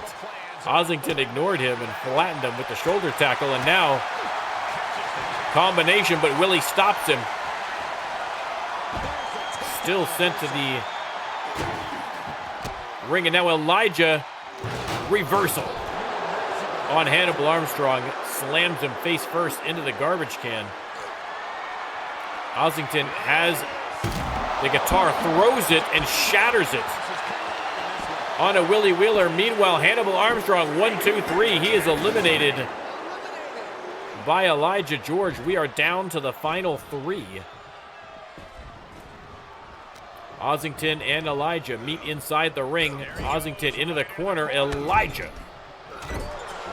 Ossington ignored him and flattened him with the shoulder tackle, and now combination, but Willie stops him. Still sent to the ring, and now Elijah reversal on Hannibal Armstrong, slams him face first into the garbage can. Ossington has the guitar, throws it, and shatters it on a Willie Wheeler. Meanwhile, Hannibal Armstrong, 1, 2, 3. He is eliminated by Elijah George. We are down to the final 3. Ossington and Elijah meet inside the ring. Ossington into the corner. Elijah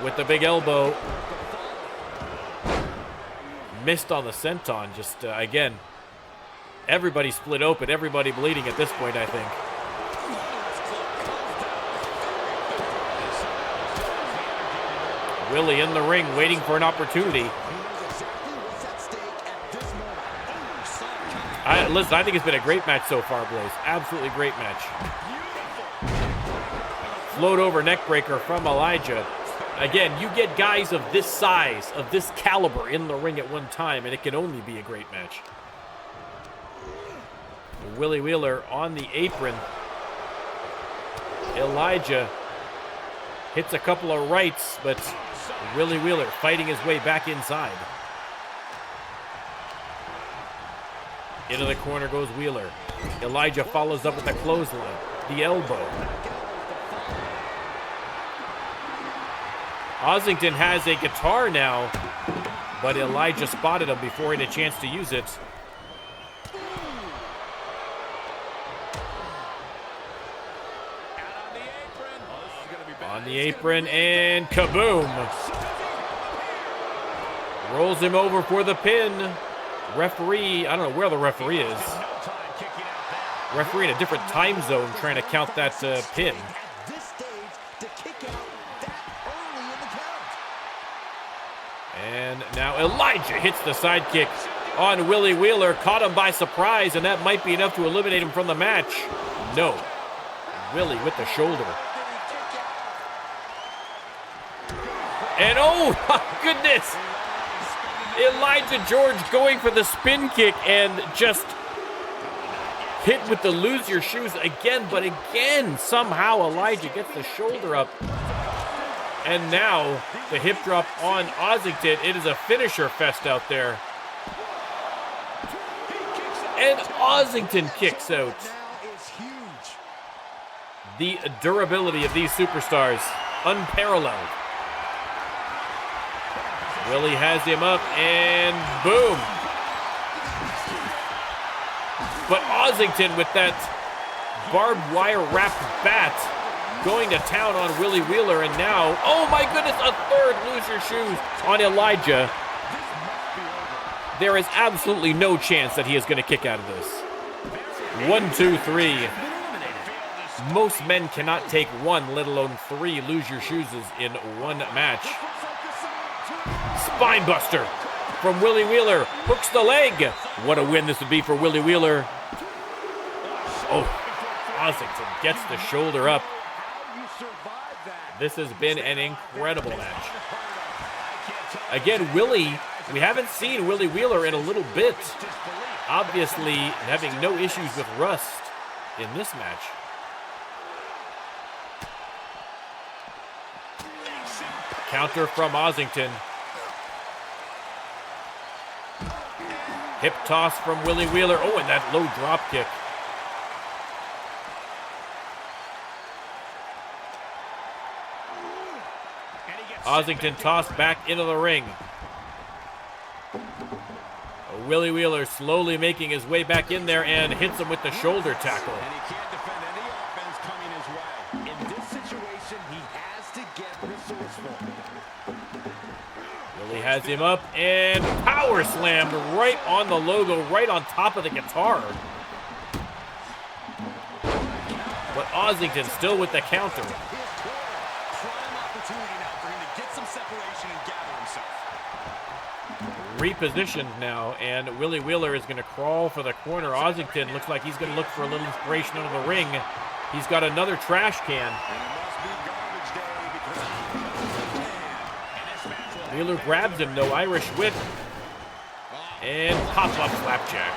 with the big elbow. Missed on the senton. Just, again, everybody split open. Everybody bleeding at this point, I think. Willie in the ring, waiting for an opportunity. Listen, I think it's been a great match so far, Blaze. Absolutely great match. Float over neck breaker from Elijah. Again, you get guys of this size, of this caliber in the ring at one time, and it can only be a great match. Willie Wheeler on the apron. Elijah hits a couple of rights, but Willie Wheeler fighting his way back inside. Into the corner goes Wheeler. Elijah follows up with a clothesline. The elbow. Ossington has a guitar now, but Elijah spotted him before he had a chance to use it. On the apron, and kaboom! Rolls him over for the pin. Referee, I don't know where the referee is. Referee in a different time zone trying to count that pin. And now Elijah hits the sidekick on Willie Wheeler. Caught him by surprise, and that might be enough to eliminate him from the match. No. Willie with the shoulder. And oh my goodness! Elijah George going for the spin kick and just hit with the lose your shoes again, but again, somehow Elijah gets the shoulder up. And now the hip drop on Ossington. It is a finisher fest out there. And Ossington kicks out. The durability of these superstars, unparalleled. Willie has him up, and boom. But Ossington with that barbed wire wrapped bat going to town on Willie Wheeler, and now, oh my goodness, a third lose your shoes on Elijah. There is absolutely no chance that he is going to kick out of this. 1, 2, 3. Most men cannot take one, let alone three lose your shoes in one match. Spinebuster from Willie Wheeler. Hooks the leg. What a win this would be for Willie Wheeler. Oh, Ossington gets the shoulder up. This has been an incredible match. Again, Willie, we haven't seen Willie Wheeler in a little bit. Obviously having no issues with rust in this match. Counter from Ossington. Hip toss from Willie Wheeler. Oh, and that low drop kick. Ossington tossed back into the ring. Willie Wheeler slowly making his way back in there and hits him with the shoulder tackle. And he can't defend any offense coming his way. In this situation, he has to get resourceful. Willie has him up and power slammed right on the logo, right on top of the guitar. But Ossington still with the counter. Repositioned now, and Willie Wheeler is going to crawl for the corner. Ossington looks like he's going to look for a little inspiration under the ring. He's got another trash can. Wheeler grabs him, though. Irish whip. And pop-up flapjack.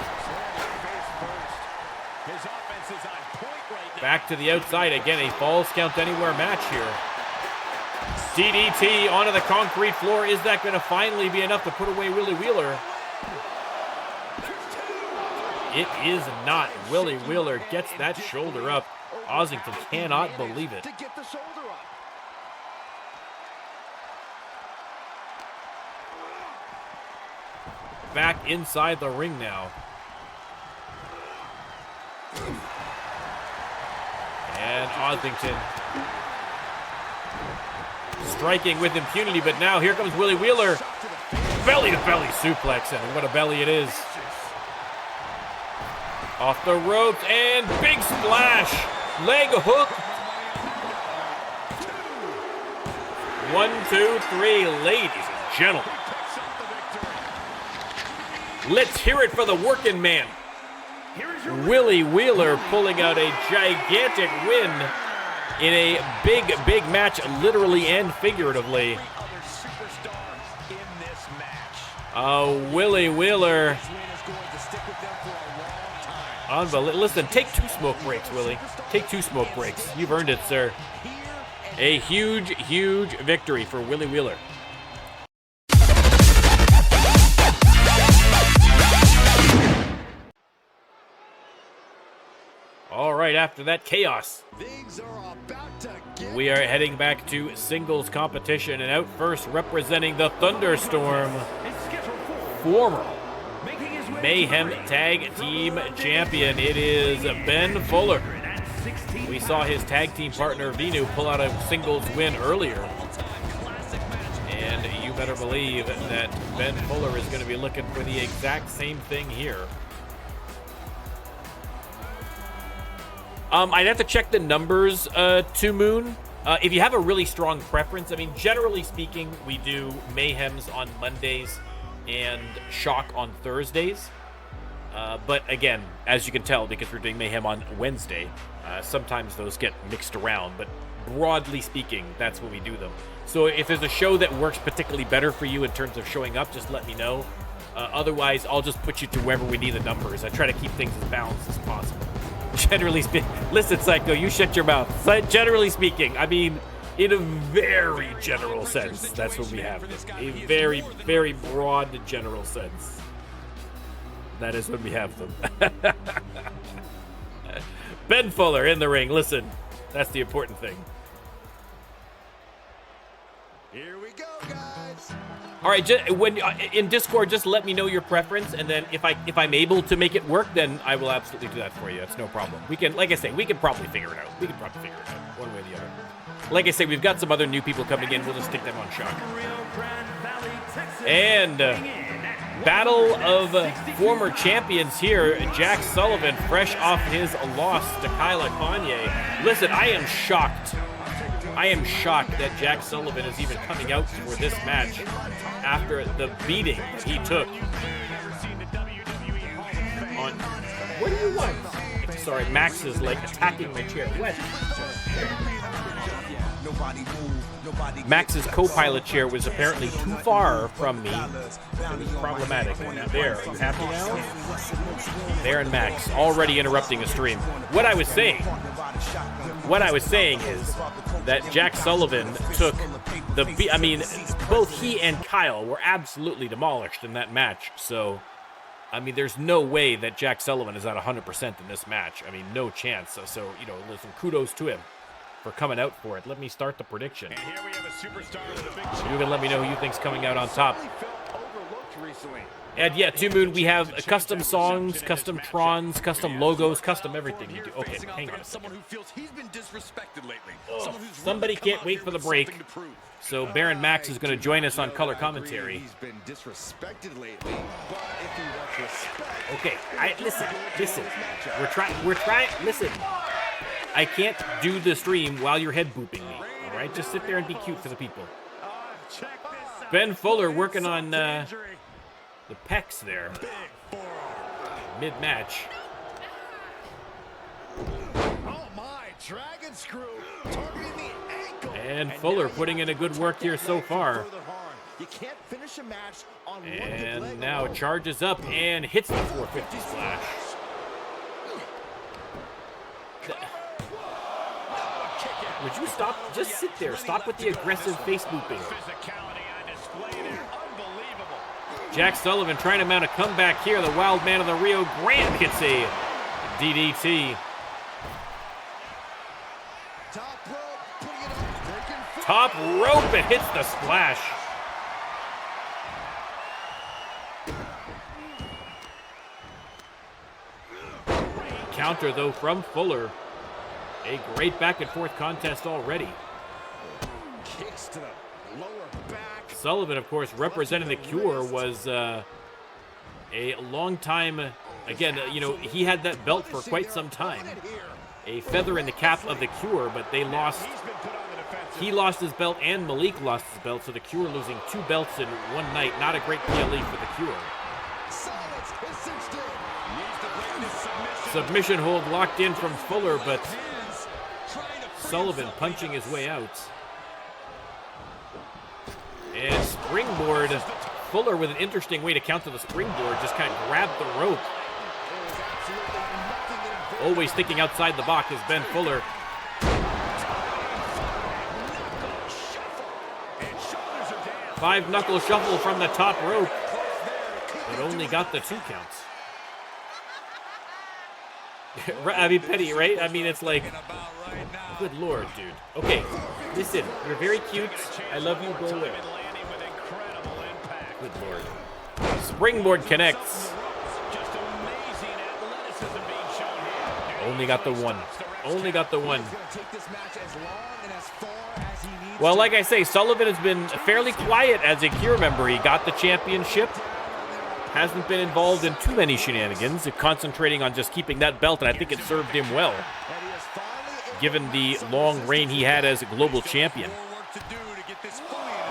Back to the outside. Again, a falls count anywhere match here. DDT onto the concrete floor. Is that going to finally be enough to put away Willie Wheeler? It is not. Willie Wheeler gets that shoulder up. Ossington cannot believe it. Back inside the ring now. And Ossington striking with impunity, but now here comes Willie Wheeler. Belly-to-belly suplex, and what a belly it is. Off the ropes, and big splash. Leg hook. 1, 2, 3, ladies and gentlemen. Let's hear it for the working man. Willie Wheeler pulling out a gigantic win in a big, big match, literally and figuratively. Willie Wheeler. Unbelievable. Listen, take 2 smoke breaks, Willie. Take 2 smoke breaks. You've earned it, sir. A huge, huge victory for Willie Wheeler. All right, after that chaos, we are heading back to singles competition, and out first, representing the Thunderstorm, former Mayhem Tag Team Champion, it is Ben Fuller. We saw his tag team partner Venu pull out a singles win earlier, and you better believe that Ben Fuller is going to be looking for the exact same thing here. I'd have to check the numbers, to Moon. If you have a really strong preference, I mean, generally speaking, we do Mayhems on Mondays and Shock on Thursdays. But again, as you can tell, because we're doing Mayhem on Wednesday, sometimes those get mixed around. But broadly speaking, that's when we do them. So if there's a show that works particularly better for you in terms of showing up, just let me know. Otherwise, I'll just put you to wherever we need the numbers. I try to keep things as balanced as possible. Generally speaking, listen, Psycho, you shut your mouth. Generally speaking, I mean, in a very general sense, that's what we have. A very, very broad general sense. That is when we have them. Ben Fuller in the ring. Listen, that's the important thing. Here we go, guys. All right, when in Discord, just let me know your preference, and then if I'm able to make it work, then I will absolutely do that for you. That's no problem. We can, like I say, we can probably figure it out. We can probably figure it out one way or the other. Like I say, we've got some other new people coming in. We'll just stick them on Shock. And battle of former champions here. Jack Sullivan, fresh off his loss to Kail Akane. Listen, I am shocked. I am shocked that Jack Sullivan is even coming out for this match after the beating that he took. What do you want? Sorry, Max is like attacking my chair. What? Max's co-pilot chair was apparently too far from me. It was problematic. Now there, are you happy now? There and Max already interrupting a stream. What I was saying is that Jack Sullivan took I mean, both he and Kyle were absolutely demolished in that match. So, I mean, there's no way that Jack Sullivan is at 100% in this match. I mean, no chance. So, you know, listen, kudos to him for coming out for it. Let me start the prediction. And here we have a superstar with a big You can let me know who you think's coming out on top. And yeah, 2 Moon, we have custom songs, custom trons, custom logos, custom everything you do. Okay, hang on a second. Someone who feels he's been disrespected lately. Somebody can't wait for the break. So Baron Max is going to join us on color commentary. He's been disrespected lately, but if he wants respect. Okay, listen. We're trying, listen. I can't do the stream while you're head booping me, all right? Just sit there and be cute for the people. Ben Fuller working on the pecs there. Mid-match. Oh my, dragon screw targeting the ankle. And Fuller putting in a good work here so far. You can't finish a match on one And now charges up and hits the 450 splash. Would you stop? Just sit there. Stop with the aggressive face booping. Jack Sullivan trying to mount a comeback here. The wild man of the Rio Grande hits a DDT. Top rope, it hits the splash. Counter though from Fuller. A great back and forth contest already. Kicks to the lower back. Sullivan, of course, representing the Cure, was a long time, again, you know, he had that belt for quite some time. A feather in the cap of the Cure, but they lost. He lost his belt and Malik lost his belt, so the Cure losing 2 belts in one night. Not a great PLE for the Cure. Submission hold locked in from Fuller, but Sullivan punching his way out. And springboard. Fuller with an interesting way to counter the springboard. Just kind of grabbed the rope. Always thinking outside the box is Ben Fuller. Five knuckle shuffle from the top rope, but only got the 2 counts. I mean, petty, right? I mean, it's like, good lord, dude. Okay, listen, you're very cute. I love you, go away. Good lord. Springboard connects. Only got the 1. Only got the 1. Well, like I say, Sullivan has been fairly quiet as a CAW member. He got the championship. Hasn't been involved in too many shenanigans, concentrating on just keeping that belt, and I think it served him well, given the long reign he had as a global champion.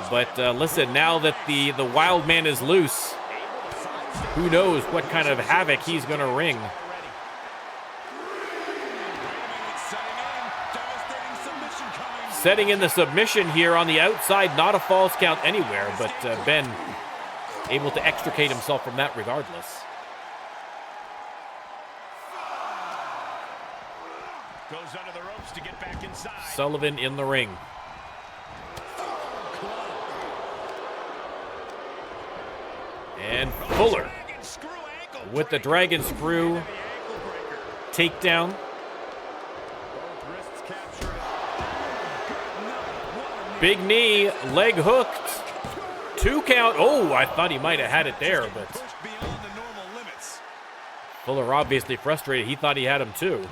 But listen, now that the wild man is loose, who knows what kind of havoc he's going to wring. Setting in the submission here on the outside, not a false count anywhere, but Ben able to extricate himself from that regardless. Goes under the ropes to get back inside. Sullivan in the ring. And Fuller with the dragon screw takedown. Big knee, leg hooked. 2 count. Oh, I thought he might have had it there, but Fuller obviously frustrated. He thought he had him too.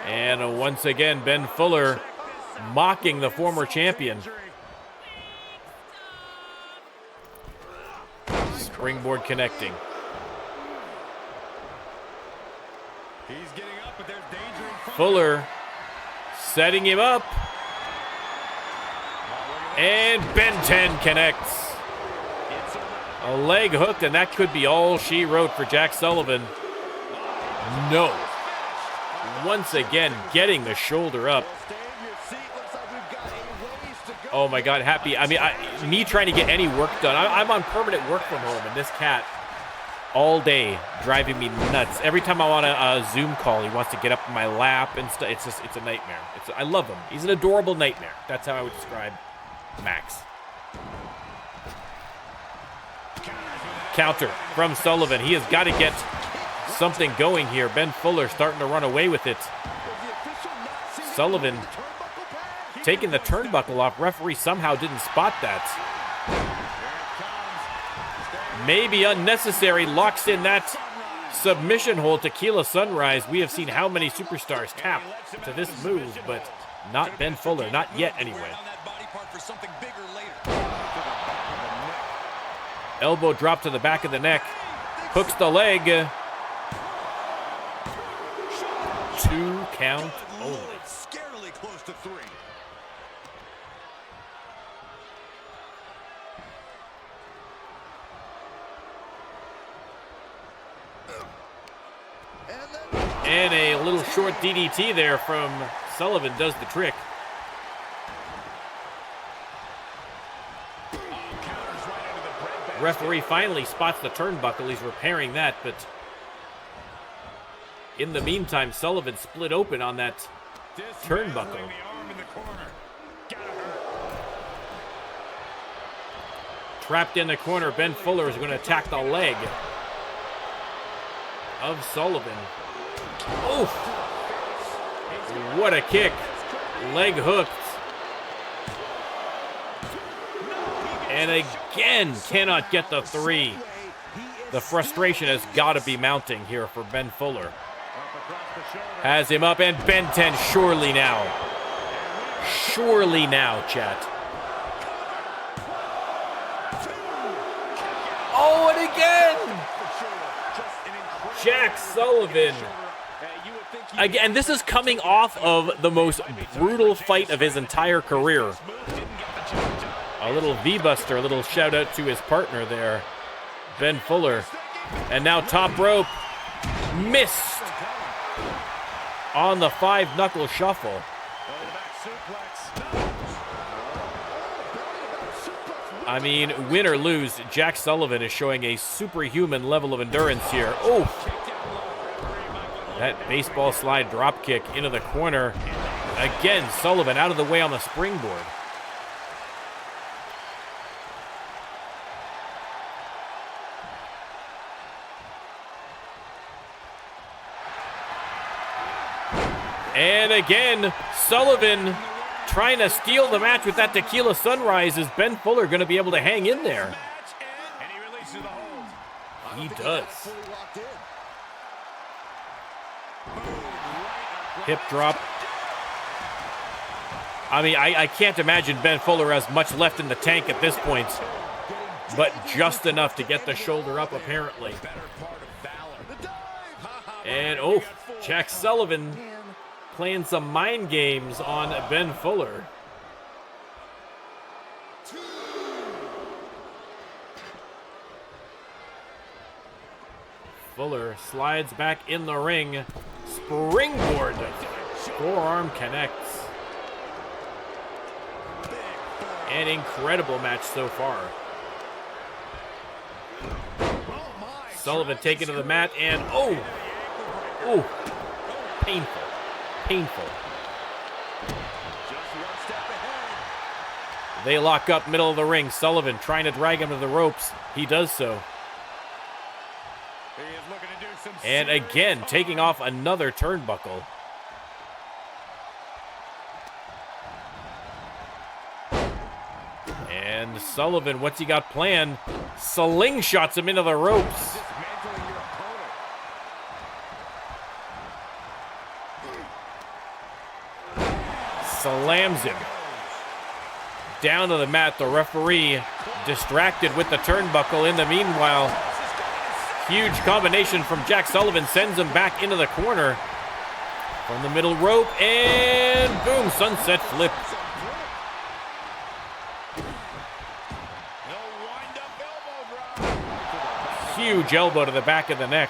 And once again, Ben Fuller mocking the former champion. Springboard connecting. He's getting up, but there's danger in front. Fuller setting him up. And Ben 10 connects. A leg hook, and that could be all she wrote for Jack Sullivan. No. Once again, getting the shoulder up. Oh my God, happy. I mean, me trying to get any work done. I'm on permanent work from home, and this cat all day driving me nuts. Every time I want a Zoom call, he wants to get up in my lap and stuff. It's a nightmare. I love him. He's an adorable nightmare. That's how I would describe Max. Counter from Sullivan. He has got to get something going here. Ben Fuller starting to run away with it. Sullivan taking the turnbuckle off. Referee somehow didn't spot that. Maybe unnecessary. Locks in that submission hold. Tequila Sunrise. We have seen how many superstars tap to this move, but not Ben Fuller. Not yet, anyway. Elbow drop to the back of the neck. Hooks the leg. 2 count only. Scarily close to 3. And a little short DDT there from Sullivan does the trick. Referee finally spots the turnbuckle. He's repairing that, but in the meantime, Sullivan split open on that turnbuckle. Trapped in the corner, Ben Fuller is going to attack the leg of Sullivan. Oh! What a kick. Leg hooked. And again, cannot get the 3. The frustration has got to be mounting here for Ben Fuller. Has him up, and Ben 10, surely now. Surely now, chat. Oh, and again! Jack Sullivan. Again, this is coming off of the most brutal fight of his entire career. A little V-buster, a little shout out to his partner there, Ben Fuller. And now top rope. Missed on the 5-knuckle shuffle. I mean, win or lose, Jack Sullivan is showing a superhuman level of endurance here. Oh! That baseball slide drop kick into the corner. Again, Sullivan out of the way on the springboard. And again, Sullivan trying to steal the match with that tequila sunrise. Is Ben Fuller going to be able to hang in there? He does. Hip drop. I mean, I can't imagine Ben Fuller has much left in the tank at this point, but just enough to get the shoulder up, apparently. And, oh, Jack Sullivan playing some mind games on Ben Fuller. Fuller slides back in the ring. Springboard. Forearm connects. An incredible match so far. Sullivan taken to the mat and oh! Painful. Painful. They lock up middle of the ring. Sullivan trying to drag him to the ropes. He does so. And again, taking off another turnbuckle. And Sullivan, what's he got planned? Slingshots him into the ropes. Slams him down to the mat. The referee distracted with the turnbuckle. In the meanwhile, huge combination from Jack Sullivan sends him back into the corner from the middle rope, and boom, sunset flip. Huge elbow to the back of the neck.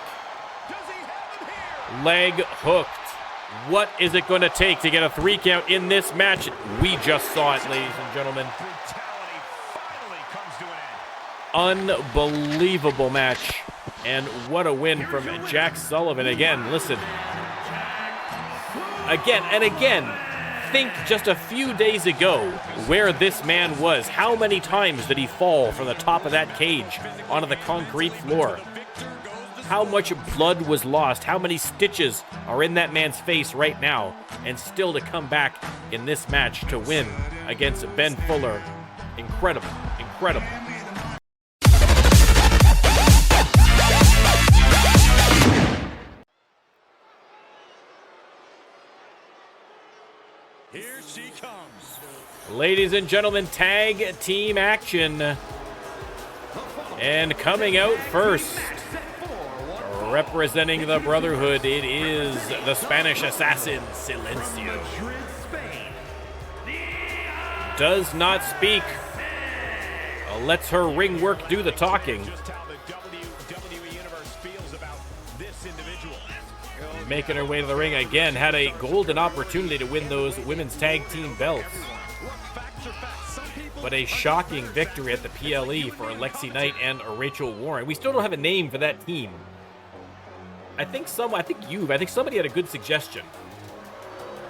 Leg hooked. What is it going to take to get a 3 count in this match? We just saw it, ladies and gentlemen. Unbelievable match. And what a win from Jack Sullivan. Again, listen. Again and again, think just a few days ago where this man was. How many times did he fall from the top of that cage onto the concrete floor? How much blood was lost? How many stitches are in that man's face right now? And still to come back in this match to win against Ben Fuller. Incredible. Incredible. Here she comes. Ladies and gentlemen, tag team action. And coming out first, representing the Brotherhood, it is the Spanish assassin, Silencio. Does not speak. Lets her ring work do the talking. Just how the WWE Universe feels about this individual. Making her way to the ring again, had a golden opportunity to win those women's tag team belts. But a shocking victory at the PLE for Lexi Knight and Rachel Warren. We still don't have a name for that team. I think somebody had a good suggestion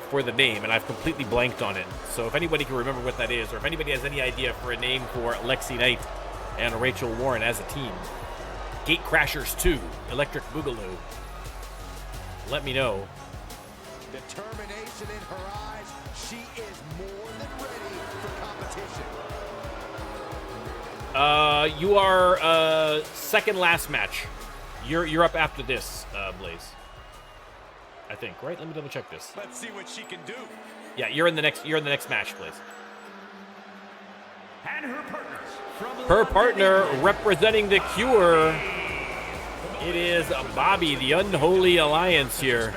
for the name, and I've completely blanked on it. So if anybody can remember what that is, or if anybody has any idea for a name for Lexi Knight and Rachel Warren as a team. Gate Crashers 2, Electric Boogaloo. Let me know. Determination in her eyes. She is more than ready for competition. You are second last match. You're up after this, Blaze. I think, right? Let me double check this. Let's see what she can do. Yeah, you're in the next match, Blaze. And her partners. Her partner representing the Cure. It is Bobby, the Unholy Alliance here.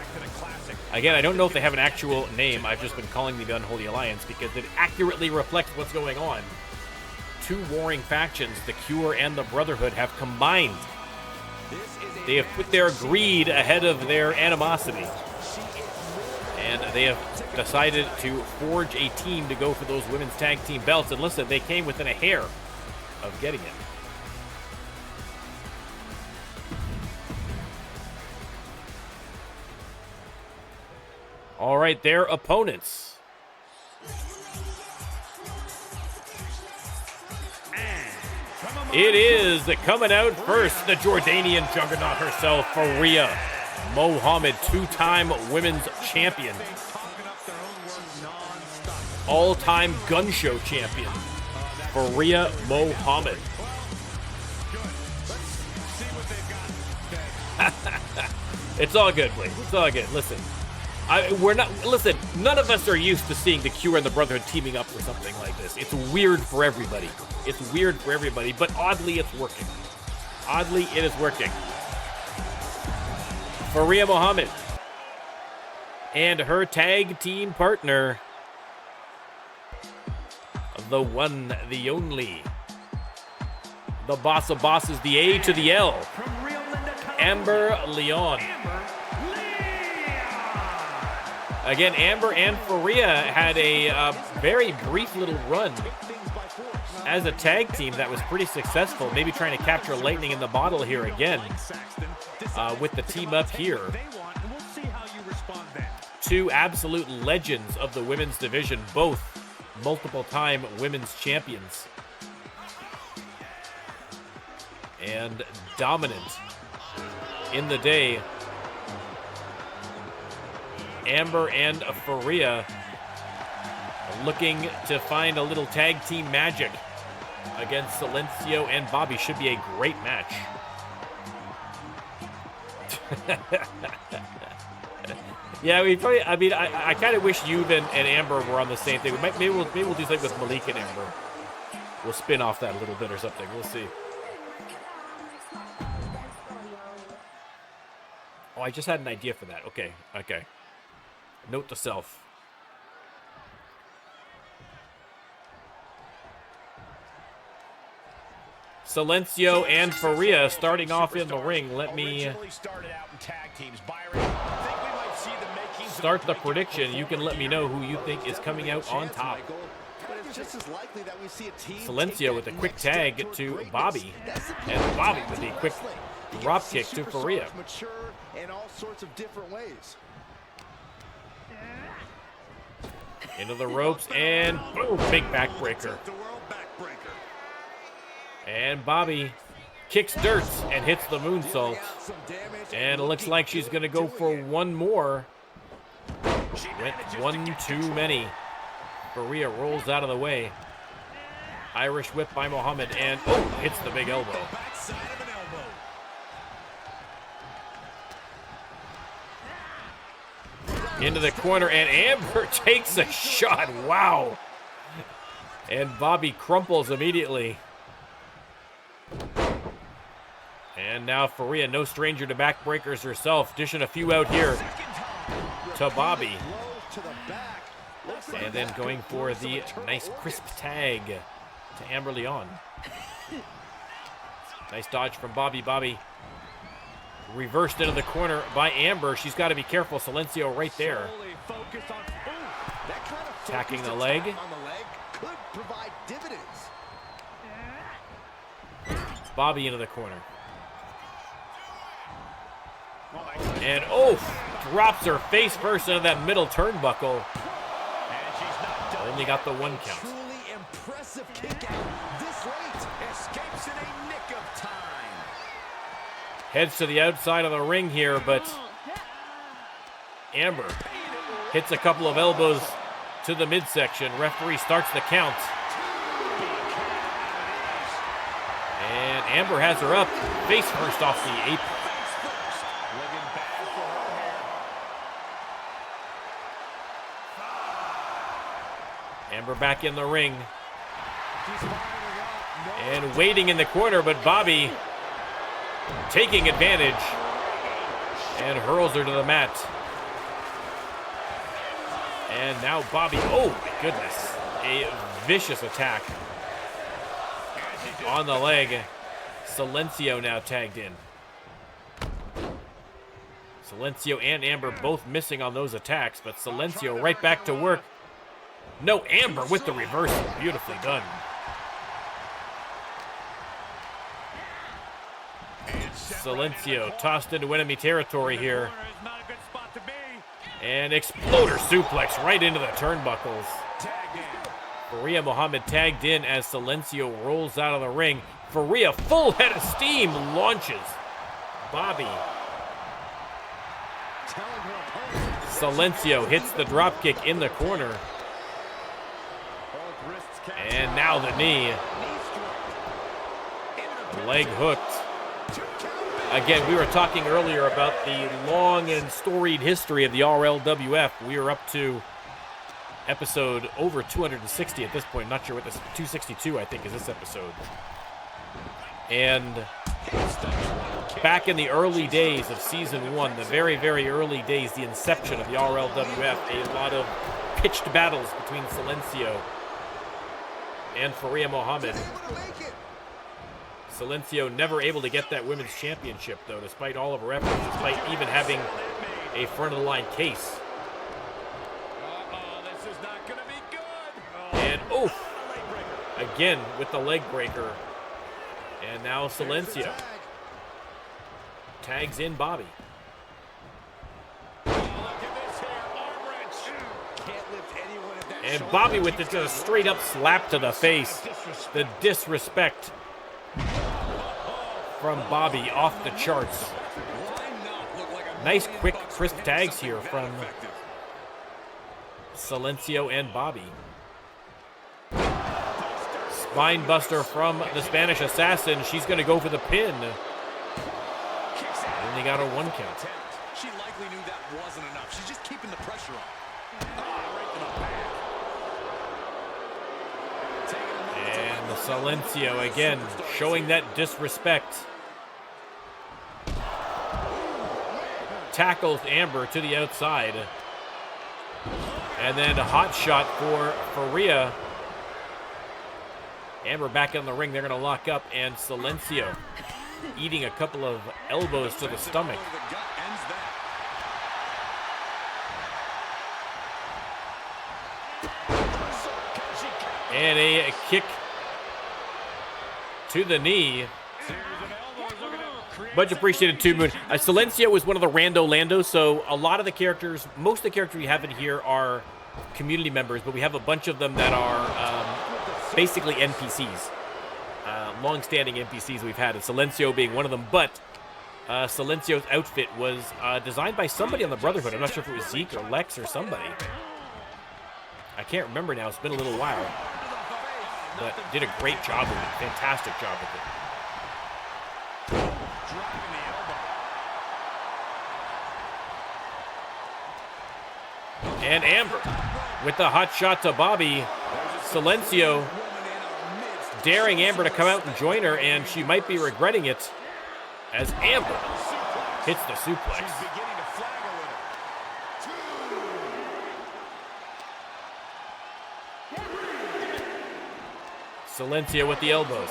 Again, I don't know if they have an actual name. I've just been calling them the Unholy Alliance because it accurately reflects what's going on. Two warring factions, the Cure and the Brotherhood, have combined They have put their greed ahead of their animosity. And they have decided to forge a team to go for those women's tag team belts. And listen, they came within a hair of getting it. All right, their opponents. It is coming out first, the Jordanian juggernaut herself, Faria Mohammed, two-time women's champion. All-time gun show champion, Faria Mohammed. It's all good, Blake. It's all good. Listen. Listen, none of us are used to seeing the Cure and the Brotherhood teaming up for something like this. It's weird for everybody. It's weird for everybody, but oddly, it's working. Oddly, it is working. Faria Mohammed and her tag team partner, the one, the only, the boss of bosses, the A to the L, Amber Leon. Again, Amber and Faria had a very brief little run as a tag team that was pretty successful. Maybe trying to capture lightning in the bottle here again with the team up here. Two absolute legends of the women's division, both multiple-time women's champions. And dominant in the day. Amber and Faria looking to find a little tag team magic against Silencio and Bobby. Should be a great match. Yeah, we probably. I mean, I kind of wish you and Amber were on the same thing. Maybe we'll do something with Malik and Amber. We'll spin off that a little bit or something. We'll see. Oh, I just had an idea for that. Okay. Note to self. Silencio and Faria starting off in the ring. Let me start the prediction. You can let me know who you think is coming out on top. Silencio with a quick tag to Bobby, and Bobby with a quick drop kick to Faria. Into the ropes, and boom, big backbreaker. And Bobby kicks dirt and hits the moonsault. And it looks like she's going to go for one more. Went one too many. Faria rolls out of the way. Irish whip by Mohammed, and hits the big elbow. Into the corner, and Amber takes a shot. Wow. And Bobby crumples immediately. And now Faria, no stranger to backbreakers herself, dishing a few out here to Bobby. And then going for the nice crisp tag to Amber Leon. Nice dodge from Bobby. Bobby reversed into the corner by Amber. She's got to be careful. Silencio right there. Attacking the leg. Bobby into the corner. And drops her face first into that middle turnbuckle. Only got the one count. Truly impressive kick out this late. Escapes in a nick of time. Heads to the outside of the ring here, but Amber hits a couple of elbows to the midsection. Referee starts the count. And Amber has her up, face first off the apron. Amber back in the ring. And waiting in the corner, but Bobby taking advantage and hurls her to the mat. And now Bobby, oh my goodness, a vicious attack on the leg. Silencio now tagged in. Silencio and Amber both missing on those attacks, but Silencio right back to work. No, Amber with the reversal. Beautifully done. Silencio tossed into enemy territory here. And exploder suplex right into the turnbuckles. Faria Muhammad tagged in as Silencio rolls out of the ring. Faria, full head of steam, launches Bobby. Silencio hits the dropkick in the corner. And now the knee. Leg hooked. Again, we were talking earlier about the long and storied history of the RLWF. We are up to episode over 260 at this point. Not sure what this, 262 I think is this episode. And back in the early days of season 1, the very, very early days, the inception of the RLWF, a lot of pitched battles between Silencio and Faria Muhammad. Silencio never able to get that women's championship, though, despite all of her efforts, despite even having a front-of-the-line case. This is not going to be good. And, oof, again with the leg breaker. And now Silencio tags in Bobby. And Bobby with just a straight-up slap to the face. The disrespect from Bobby off the charts. Nice, quick, crisp tags here from Silencio and Bobby. Spine buster from the Spanish Assassin. She's going to go for the pin. Only got a 1 count. She likely knew that wasn't enough. She's just keeping the pressure on. And Silencio again showing that disrespect. Tackles Amber to the outside. And then a hot shot for Faria. Amber back in the ring. They're going to lock up. And Silencio eating a couple of elbows to the stomach. And a kick to the knee. Much appreciated, too, Moon. Silencio is one of the Rando Lando, so a lot of the characters, most of the characters we have in here are community members, but we have a bunch of them that are basically NPCs. Long-standing NPCs we've had, and Silencio being one of them, but Silencio's outfit was designed by somebody on the Brotherhood. I'm not sure if it was Zeke or Lex or somebody. I can't remember now. It's been a little while. But did a great job with it. Fantastic job with it. And Amber with the hot shot to Bobby. Silencio daring Amber to come out and join her, and she might be regretting it as Amber hits the suplex. Silencio with the elbows.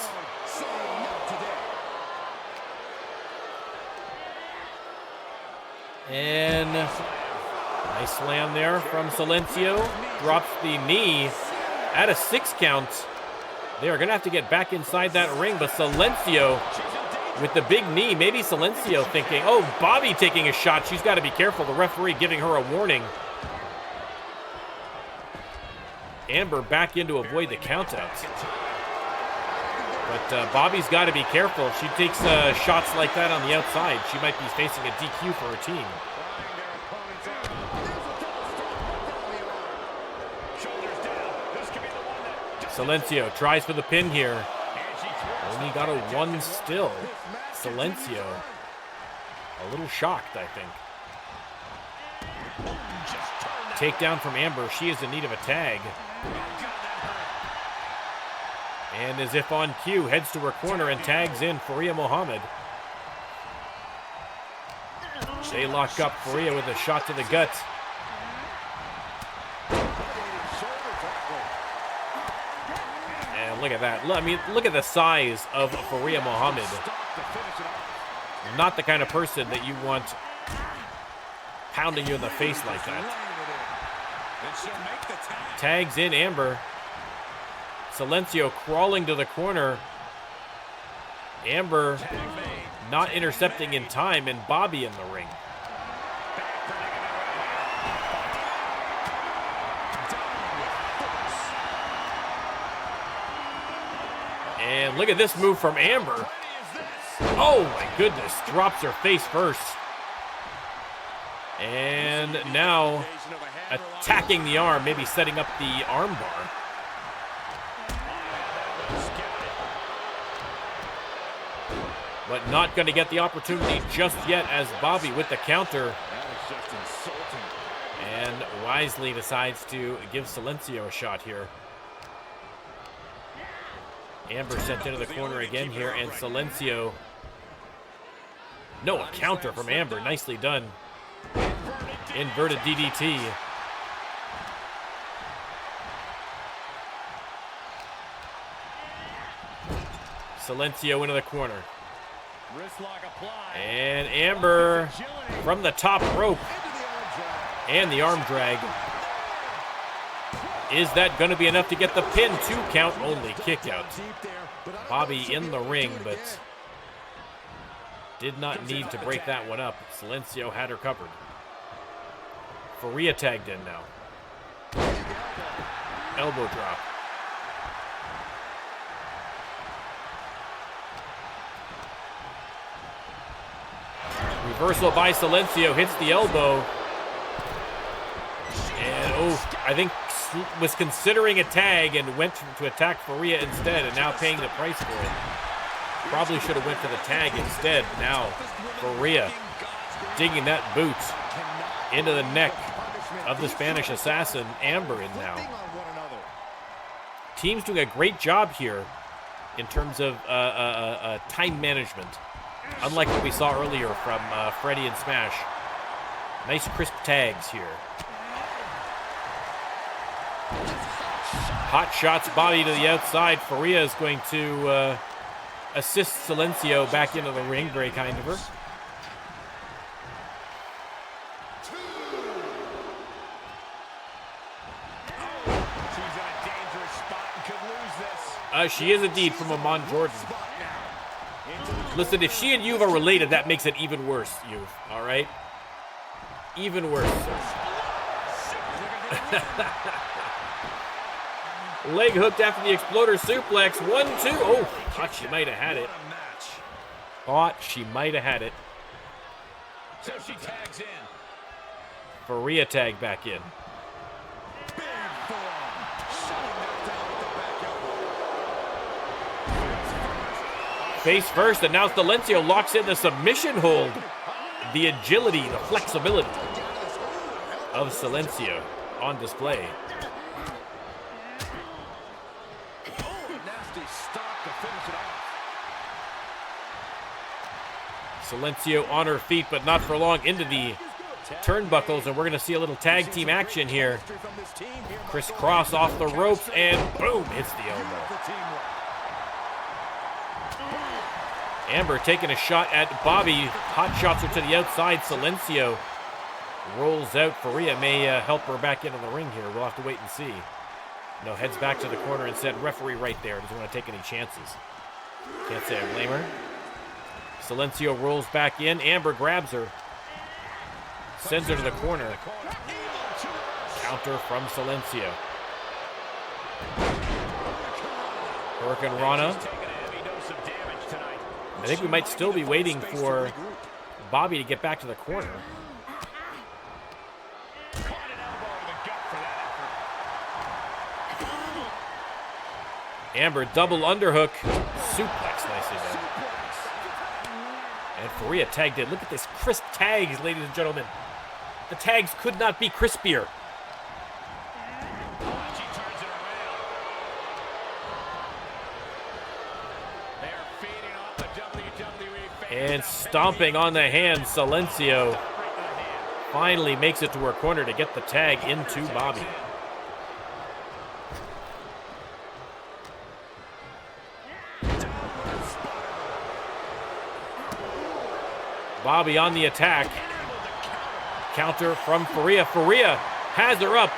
And nice slam there from Silencio. Drops the knee at a 6 count. They are going to have to get back inside that ring, but Silencio with the big knee. Maybe Silencio thinking, oh, Bobby taking a shot. She's got to be careful. The referee giving her a warning. Amber back in to avoid the countouts. But Bobby's got to be careful. If she takes shots like that on the outside, she might be facing a DQ for her team. Silencio tries for the pin here. Only got a 1 still. Silencio a little shocked, I think. Takedown from Amber. She is in need of a tag. And as if on cue, heads to her corner and tags in Faria Muhammad. They lock up Faria with a shot to the gut. And look at that. I mean, look at the size of Faria Muhammad. Not the kind of person that you want pounding you in the face like that. Tags in Amber. Silencio crawling to the corner. Amber not intercepting in time, and Bobby in the ring. And look at this move from Amber. Oh my goodness, drops her face first. And now attacking the arm, maybe setting up the arm bar. But not going to get the opportunity just yet, as Bobby with the counter. And wisely decides to give Silencio a shot here. Amber sent into the corner again here, and Silencio. No, a counter from Amber. Nicely done. Inverted DDT. Silencio into the corner. And Amber from the top rope. And the arm drag. Is that going to be enough to get the pin? 2 count only, kick out. Bobby in the ring, but did not need to break that one up. Silencio had her covered. Faria tagged in now. Elbow drop. Reversal by Silencio, hits the elbow. And oh, I think was considering a tag and went to attack Faria instead, and now paying the price for it. Probably should have went for the tag instead. Now Faria digging that boot into the neck of the Spanish assassin. Amber in now. Team's doing a great job here in terms of time management. Unlike what we saw earlier from Freddy and Smash. Nice crisp tags here. Hot shots, Bobby to the outside. Faria is going to assist Silencio back into the ring. Very kind of her. She is indeed from Amon Jordan. Listen, if she and Youth are related, that makes it even worse, Youth. All right? Even worse. Leg hooked after the exploder suplex. 1-2. Oh, thought she might have had it. Thought she might have had it. So she tags in. Faria tag back in. Face first, and now Silencio locks in the submission hold. The agility, the flexibility of Silencio on display. Silencio on her feet, but not for long, into the turnbuckles, and we're going to see a little tag team action here. Crisscross off the ropes, and boom, hits the elbow. Amber taking a shot at Bobby. Hot shots her to the outside. Silencio rolls out. Faria may help her back into the ring here. We'll have to wait and see. No, heads back to the corner and said, referee right there. Doesn't want to take any chances. Can't say I blame her. Silencio rolls back in. Amber grabs her. Sends her to the corner. Counter from Silencio. Hurricane Rana. I think we might still be waiting for Bobby to get back to the corner. Amber double underhook. Suplex, nicely done. And Faria tagged in. Look at this crisp tags, ladies and gentlemen. The tags could not be crispier. And stomping on the hand, Silencio finally makes it to her corner to get the tag into Bobby. Bobby on the attack. counter from Faria. Faria has her up.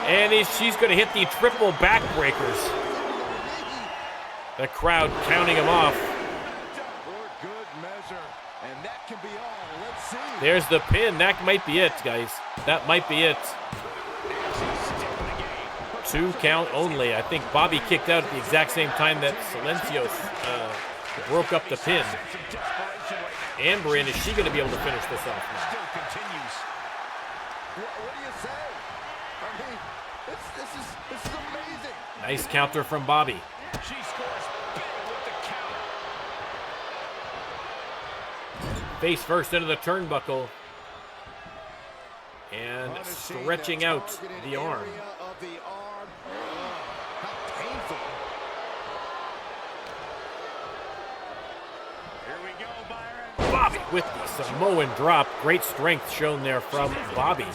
And she's going to hit the triple backbreakers. The crowd counting him off. There's the pin. That might be it, guys. That might be it. 2 count only. I think Bobby kicked out at the exact same time that Silencio broke up the pin. Amber in, is she going to be able to finish this off now? This is amazing. Nice counter from Bobby. She scores big with the counter. Face first into the turnbuckle. And stretching out the arm. How painful. Here we go, Byron. Bobby with the Samoan drop. Great strength shown there from Bobby.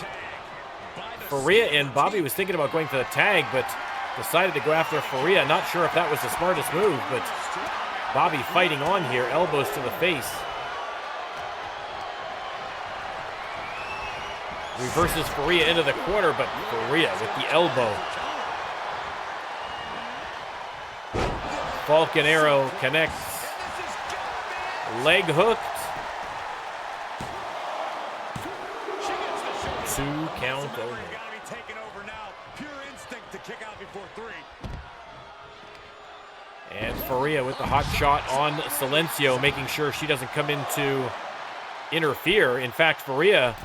Faria and Bobby was thinking about going for the tag, but decided to go after Faria. Not sure if that was the smartest move, but Bobby fighting on here. Elbows to the face. Reverses Faria into the corner, but Faria with the elbow. Falcon Arrow connects. Leg hooked. 2 count only. And Faria with the hot shot on Silencio, making sure she doesn't come in to interfere. In fact, Faria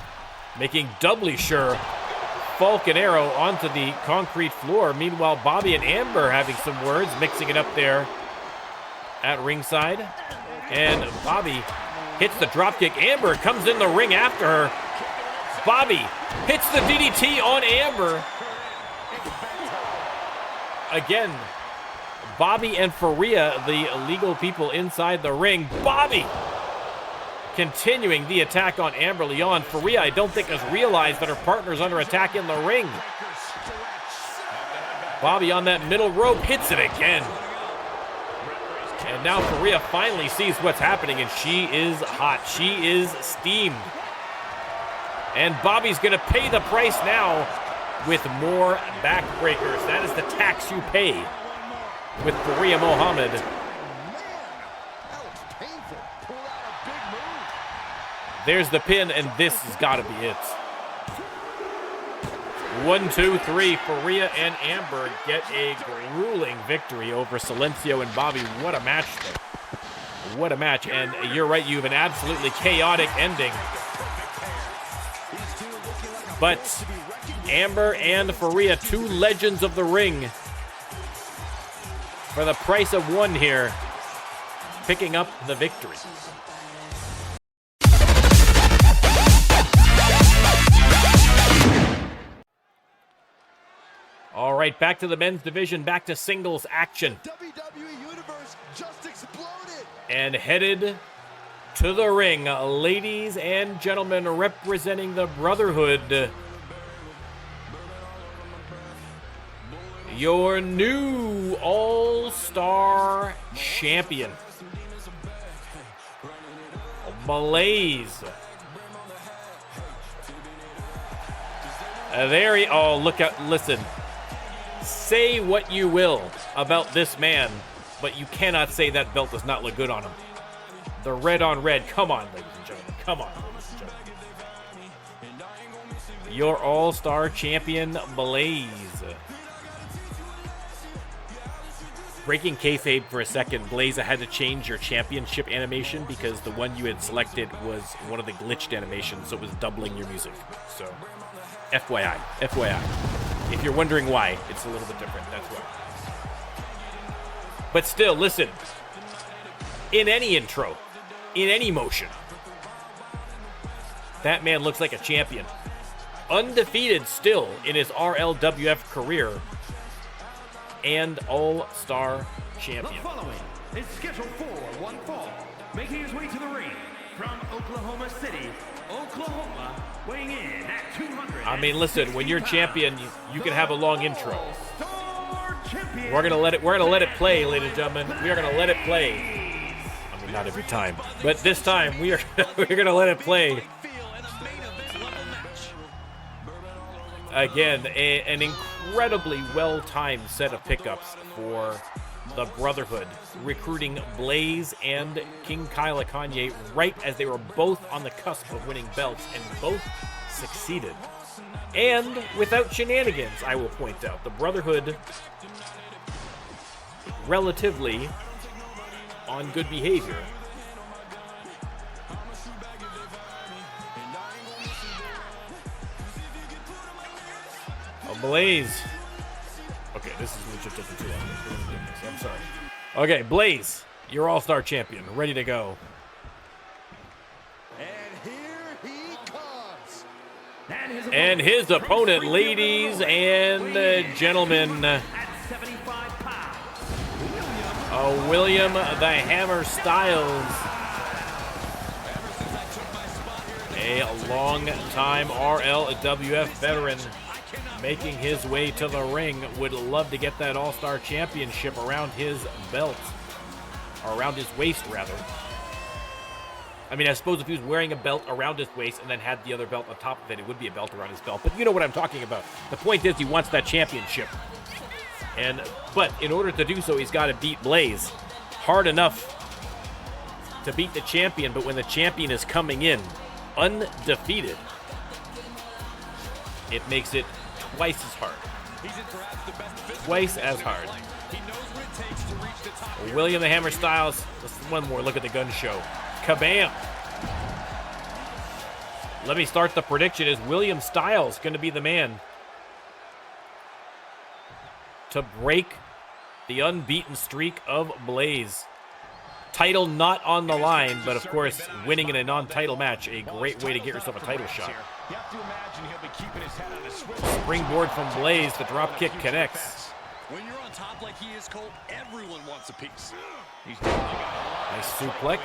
making doubly sure. Falcon Arrow onto the concrete floor. Meanwhile, Bobby and Amber having some words, mixing it up there at ringside. And Bobby hits the dropkick. Amber comes in the ring after her. Bobby hits the DDT on Amber. Again, Bobby and Faria, the illegal people inside the ring. Bobby continuing the attack on Amber Leon. Faria, I don't think, has realized that her partner's under attack in the ring. Bobby on that middle rope hits it again. And now Faria finally sees what's happening, and she is hot. She is steamed. And Bobby's going to pay the price now with more backbreakers. That is the tax you pay with Faria Mohammed. There's the pin, and this has got to be it. 1, 2, 3. Faria and Amber get a grueling victory over Silencio and Bobby. What a match, though. What a match. And you're right, you have an absolutely chaotic ending. But Amber and Faria, 2 legends of the ring, for the price of 1 here, picking up the victory. All right, back to the men's division, back to singles action. WWE Universe just exploded. And headed to the ring, ladies and gentlemen, representing the Brotherhood, your new All-Star Champion, Malaise. Listen. Say what you will about this man, but you cannot say that belt does not look good on him. The red on red. Come on, ladies and gentlemen. Come on, ladies and gentlemen. Your All-Star Champion, Malaise. Breaking kayfabe for a second, Blaze, I had to change your championship animation because the one you had selected was one of the glitched animations, so it was doubling your music. So, FYI. If you're wondering why, it's a little bit different, that's why. But still, listen. In any intro, in any motion, that man looks like a champion. Undefeated still in his RLWF career. And All-Star Champion. The following is scheduled for one fall, making his way to the ring from Oklahoma City, Oklahoma, weighing in at 200. I mean, listen, when you're champion, you can have a long intro. We're gonna let it play, ladies and gentlemen. We are gonna let it play. I mean, not every time, but this time we're gonna let it play. Again, an incredibly well-timed set of pickups for the Brotherhood, recruiting Blaze and King Kail Akane right as they were both on the cusp of winning belts, and both succeeded. And without shenanigans, I will point out. The Brotherhood, relatively on good behavior. Blaze. Okay, this is legit taking too long. I'm sorry. Okay, Blaze, your all-star champion, ready to go. And here he comes. And his opponent, ladies and gentlemen, At 75 pounds. William the Hammer Stylez. A long-time RLWF veteran, making his way to the ring. Would love to get that All-Star Championship around his belt. Or around his waist, rather. I mean, I suppose if he was wearing a belt around his waist and then had the other belt on top of it, it would be a belt around his belt. But you know what I'm talking about. The point is, he wants that championship. But in order to do so, he's got to beat Blaze. Hard enough to beat the champion, but when the champion is coming in undefeated, it makes it twice as hard. Twice as hard. William the Hammer Stylez. Let's one more look at the gun show. Kabam! Let me start the prediction. Is William Stylez going to be the man to break the unbeaten streak of Blaze? Title not on the line, but of course, winning in a non-title match, a great way to get yourself a title shot. Springboard from Blaze, the drop kick connects. When you're on top like he is, Cole, everyone wants a piece. Nice suplex.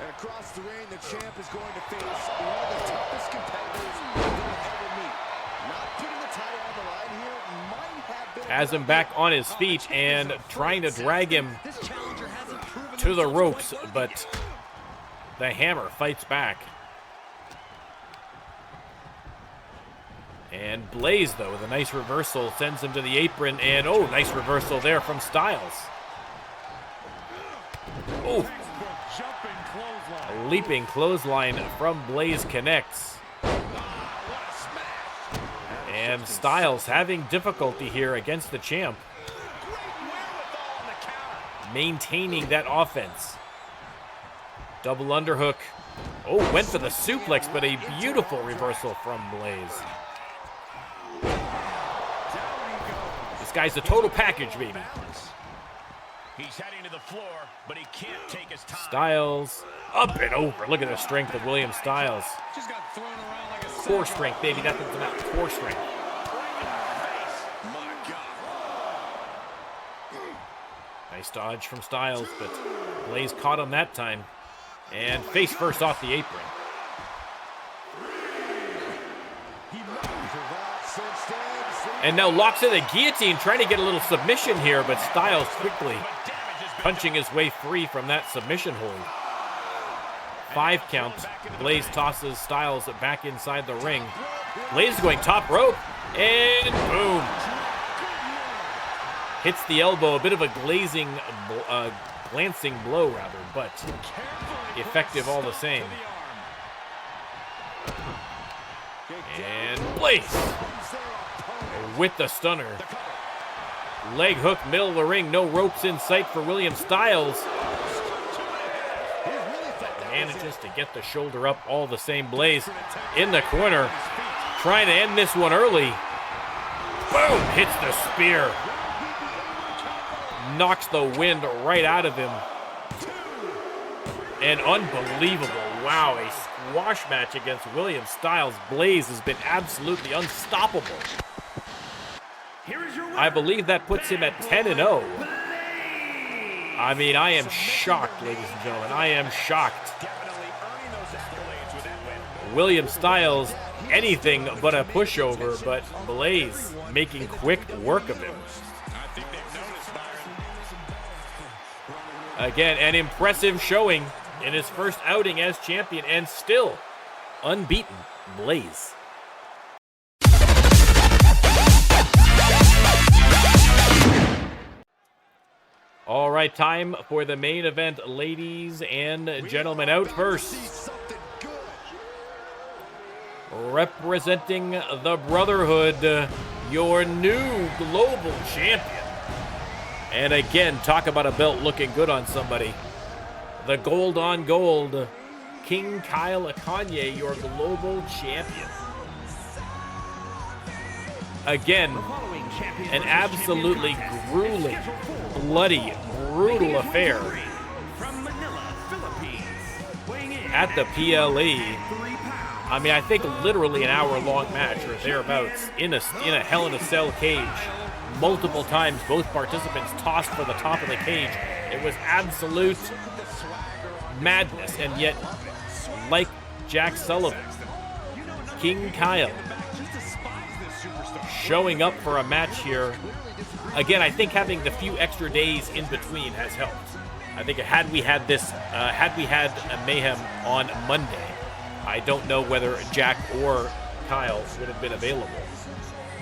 And across the ring, the champ is going to face one of the toughest competitors they'll ever meet. Not putting the title on the line here might have been. Has him back on his feet and trying to drag him to the ropes, but the Hammer fights back. And Blaze, though, with a nice reversal, sends him to the apron, and oh, nice reversal there from Stylez. Oh, a leaping clothesline from Blaze connects. And Stylez having difficulty here against the champ. Maintaining that offense. Double underhook. Oh, went for the suplex, but a beautiful reversal from Blaze. This guy's a total package, baby. He's heading to the floor, but he can't take his time. Stylez up and over. Look at the strength of William Stylez. Just got thrown around like a Core strength, baby. That's what's about. Core strength. My God. Nice dodge from Stylez, but Blaze caught him that time. And face first off the apron. And now locks in the guillotine, trying to get a little submission here, but Stylez quickly punching his way free from that submission hold. 5 count. Blaze tosses Stylez back inside the ring. Blaze is going top rope, and boom. Hits the elbow, a bit of a glancing blow, rather, but effective all the same. And Blaze with the stunner. Leg hook, middle of the ring, no ropes in sight for William Stylez. Manages to get the shoulder up all the same. Blaze in the corner, trying to end this one early. Boom, hits the spear. Knocks the wind right out of him. And unbelievable. Wow, a squash match against William Stylez. Blaze has been absolutely unstoppable. I believe that puts him at 10-0. I mean, I am shocked, ladies and gentlemen. I am shocked. William Stylez, anything but a pushover, but Blaze making quick work of him. Again, an impressive showing in his first outing as champion, and still unbeaten Blaze. right, time for the main event, ladies and gentlemen. Out first, representing the Brotherhood, your new global champion. And again, talk about a belt looking good on somebody. The gold on gold, King Kail Akane, your global champion. Again, an absolutely grueling, bloody, brutal affair at the PLE. I mean, I think literally an hour-long match or thereabouts in a Hell in a Cell cage. Multiple times, both participants tossed for the top of the cage. It was absolute madness, and yet, like Jack Sullivan, King Kail showing up for a match here. Again, I think having the few extra days in between has helped. I think had we had a Mayhem on Monday, I don't know whether Jack or Kail would have been available,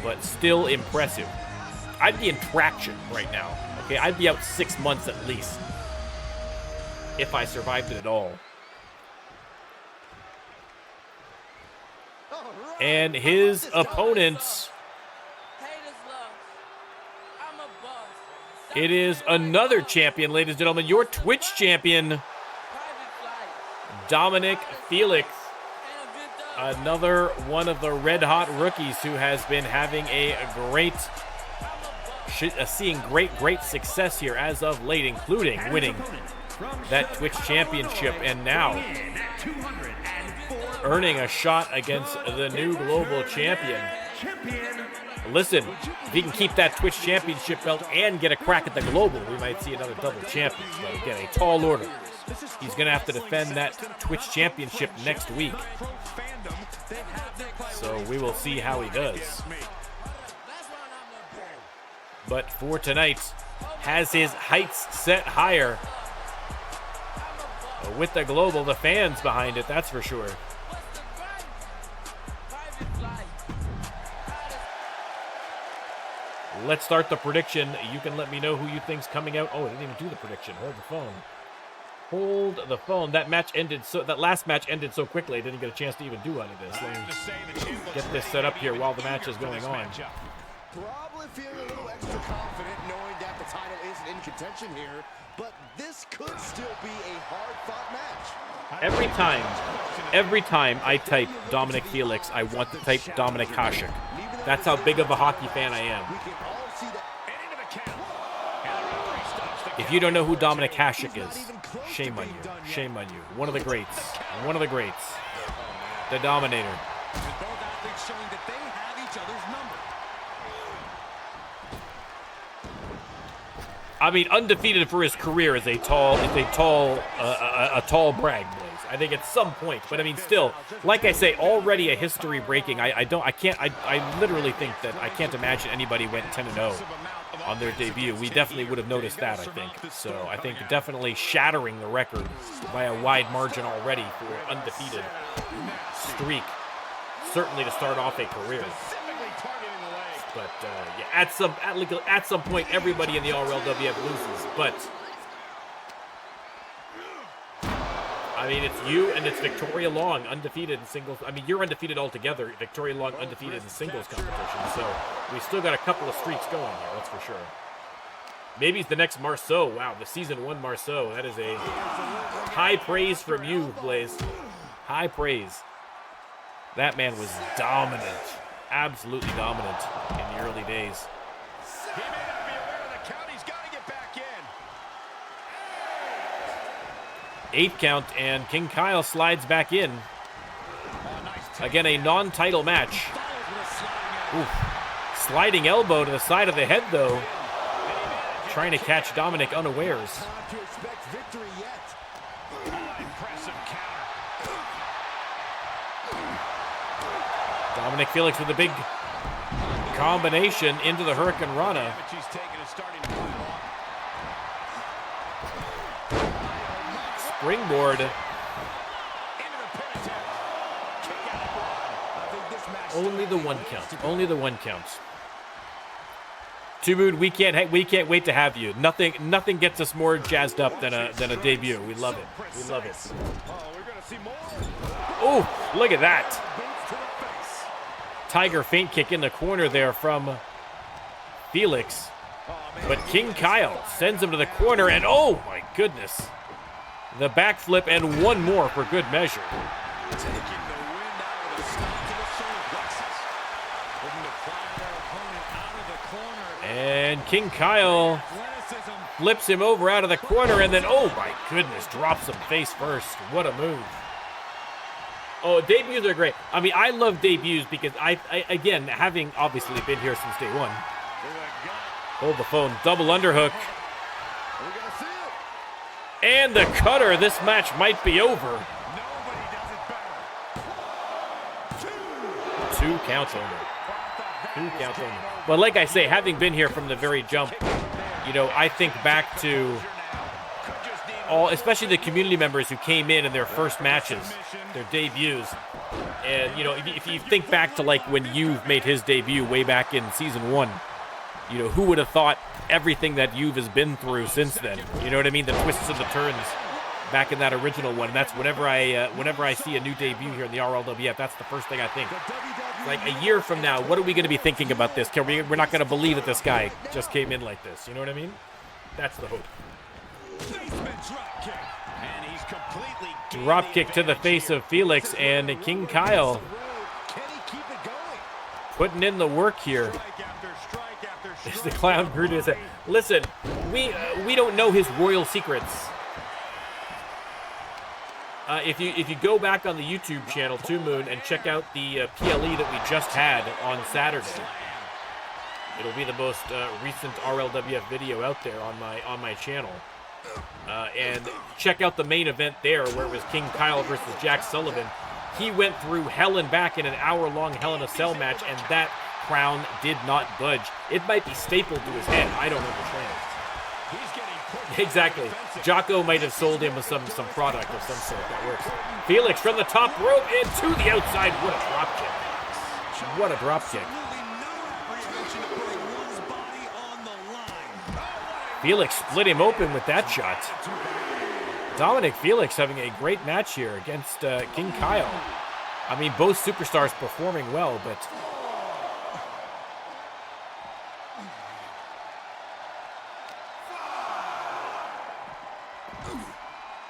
but still impressive. I'd be in traction right now. Okay, I'd be out 6 months at least if I survived it at all. And his opponent, it is another champion, ladies and gentlemen, your Twitch champion, Dominik Felix. Another one of the red-hot rookies who has been having a great, seeing great success here as of late, including winning that Twitch championship, and now earning a shot against the new global champion. Listen, if he can keep that Twitch championship belt and get a crack at the global, we might see another double champion. But again, a tall order. He's going to have to defend that Twitch championship next week. So we will see how he does. But for tonight, has his heights set higher. With the global, the fans behind it, that's for sure. Let's start the prediction. You can let me know who you think's coming out. Oh, I didn't even do the prediction. Hold the phone. Hold the phone. That last match ended so quickly, I didn't get a chance to even do any of this. Let me get this set up here while the match is going on. Probably feeling a little extra confident knowing that the title isn't in contention here, but this could still be a hard-fought match. Every time I type Dominik Felix, I want to type Dominik Hasek. That's how big of a hockey fan I am. If you don't know who Dominik Hasek is, shame on you. Shame on you. One of the greats. One of the greats. The Dominator. I mean, undefeated for his career is a tall brag, Blaze. I think at some point, but I mean, still, like I say, already a history breaking. I literally think that I can't imagine anybody went 10-0 on their debut. We definitely would have noticed that, I think. So I think definitely shattering the record by a wide margin already for an undefeated streak. Certainly to start off a career. But yeah, at some point, everybody in the RLWF loses. But I mean, it's you and it's Victoria Long, undefeated in singles. I mean, you're undefeated altogether. Victoria Long, undefeated in singles competition. So we still got a couple of streaks going here, that's for sure. Maybe it's the next Marceau. Wow, the season 1 Marceau. That is a high praise from you, Blaze. High praise. That man was dominant. Absolutely dominant in the early days. He may not be aware of the count. He's got to get back in. 8 count, and King Kail slides back in. Again, a non-title match. Oof. Sliding elbow to the side of the head, though. Trying to catch Dominik unawares. Dominik Felix with a big combination into the Hurricane Rana. Springboard. Only the 1 count. Only the 1 count. Tumoon, we can't wait to have you. Nothing gets us more jazzed up than a debut. We love it. We love it. Oh, look at that. Tiger feint kick in the corner there from Felix. But King Kail sends him to the corner, and oh my goodness. The backflip and one more for good measure. And King Kail flips him over out of the corner, and then, oh my goodness, drops him face first. What a move. Oh, debuts are great. I mean, I love debuts because I again, having obviously been here since day one. Hold the phone, double underhook. And the cutter, this match might be over. 2 counts only. 2 counts only. But like I say, having been here from the very jump, you know, I think back to all, especially the community members who came in their first matches, their debuts. And, you know, if you think back to like when You've made his debut way back in season 1, you know, who would have thought everything that You've has been through since then? You know what I mean? The twists and the turns back in that original one. That's whenever I see a new debut here in the RLWF, that's the first thing I think. Like a year from now, what are we going to be thinking about this? We're not going to believe that this guy just came in like this. You know what I mean? That's the hope. Drop kick to the face of Felix, and King Kail putting in the work here. Is the clown grew to his head. Listen, we don't know his royal secrets. If you go back on the YouTube channel, Tumoon, and check out the PLE that we just had on Saturday, it'll be the most recent RLWF video out there on my channel. And check out the main event there, where it was King Kail versus Jack Sullivan. He went through hell and back in an hour-long Hell in a Cell match, and that crown did not budge. It might be stapled to his head. I don't understand. Exactly. Jocko might have sold him some product of some sort that works. Felix from the top rope and to the outside. What a drop kick. What a drop kick. Felix split him open with that shot. Dominik Felix having a great match here against King Kail. I mean, both superstars performing well, but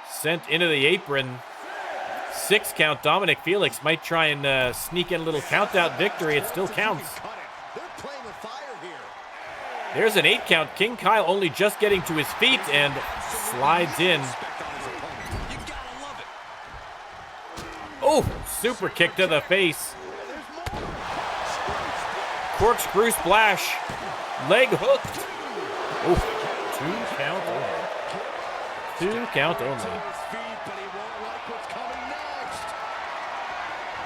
sent into the apron. 6 count. Dominik Felix might try and sneak in a little count-out victory. It still counts. There's an 8 count. King Kail only just getting to his feet and slides in. Oh, super kick to the face. Corkscrew splash. Leg hooked. Oh, 2 count only. 2 count only.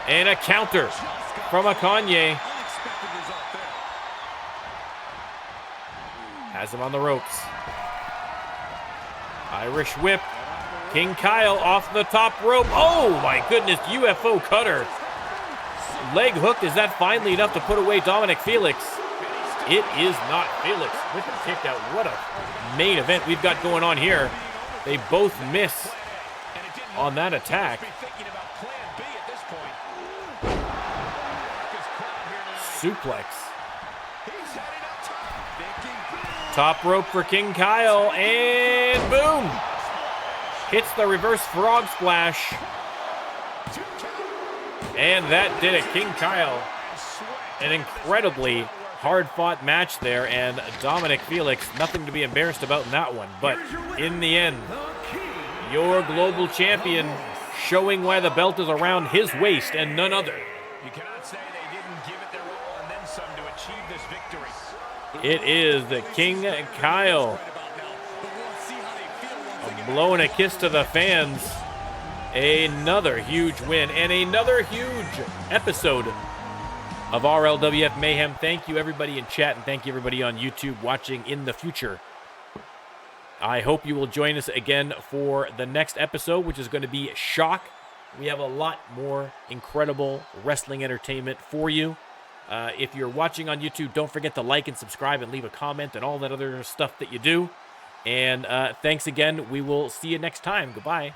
And a counter from Akane. Has him on the ropes. Irish whip. King Kail off the top rope. Oh my goodness, UFO cutter. Leg hook. Is that finally enough to put away Dominik Felix? It is not. Felix with the kick out. What a main event we've got going on here. They both miss on that attack. Suplex. Top rope for King Kail, and boom! Hits the reverse frog splash. And that did it. King Kail, an incredibly hard-fought match there, and Dominik Felix, nothing to be embarrassed about in that one. But in the end, your global champion showing why the belt is around his waist and none other. You cannot say they didn't give it their all and then some to achieve this victory. It is the King Kail blowing a kiss to the fans. Another huge win and another huge episode of RLWF Mayhem. Thank you everybody in chat, and thank you everybody on YouTube watching in the future. I hope you will join us again for the next episode, which is going to be Shock. We have a lot more incredible wrestling entertainment for you. If you're watching on YouTube, don't forget to like and subscribe and leave a comment and all that other stuff that you do. And thanks again. We will see you next time. Goodbye.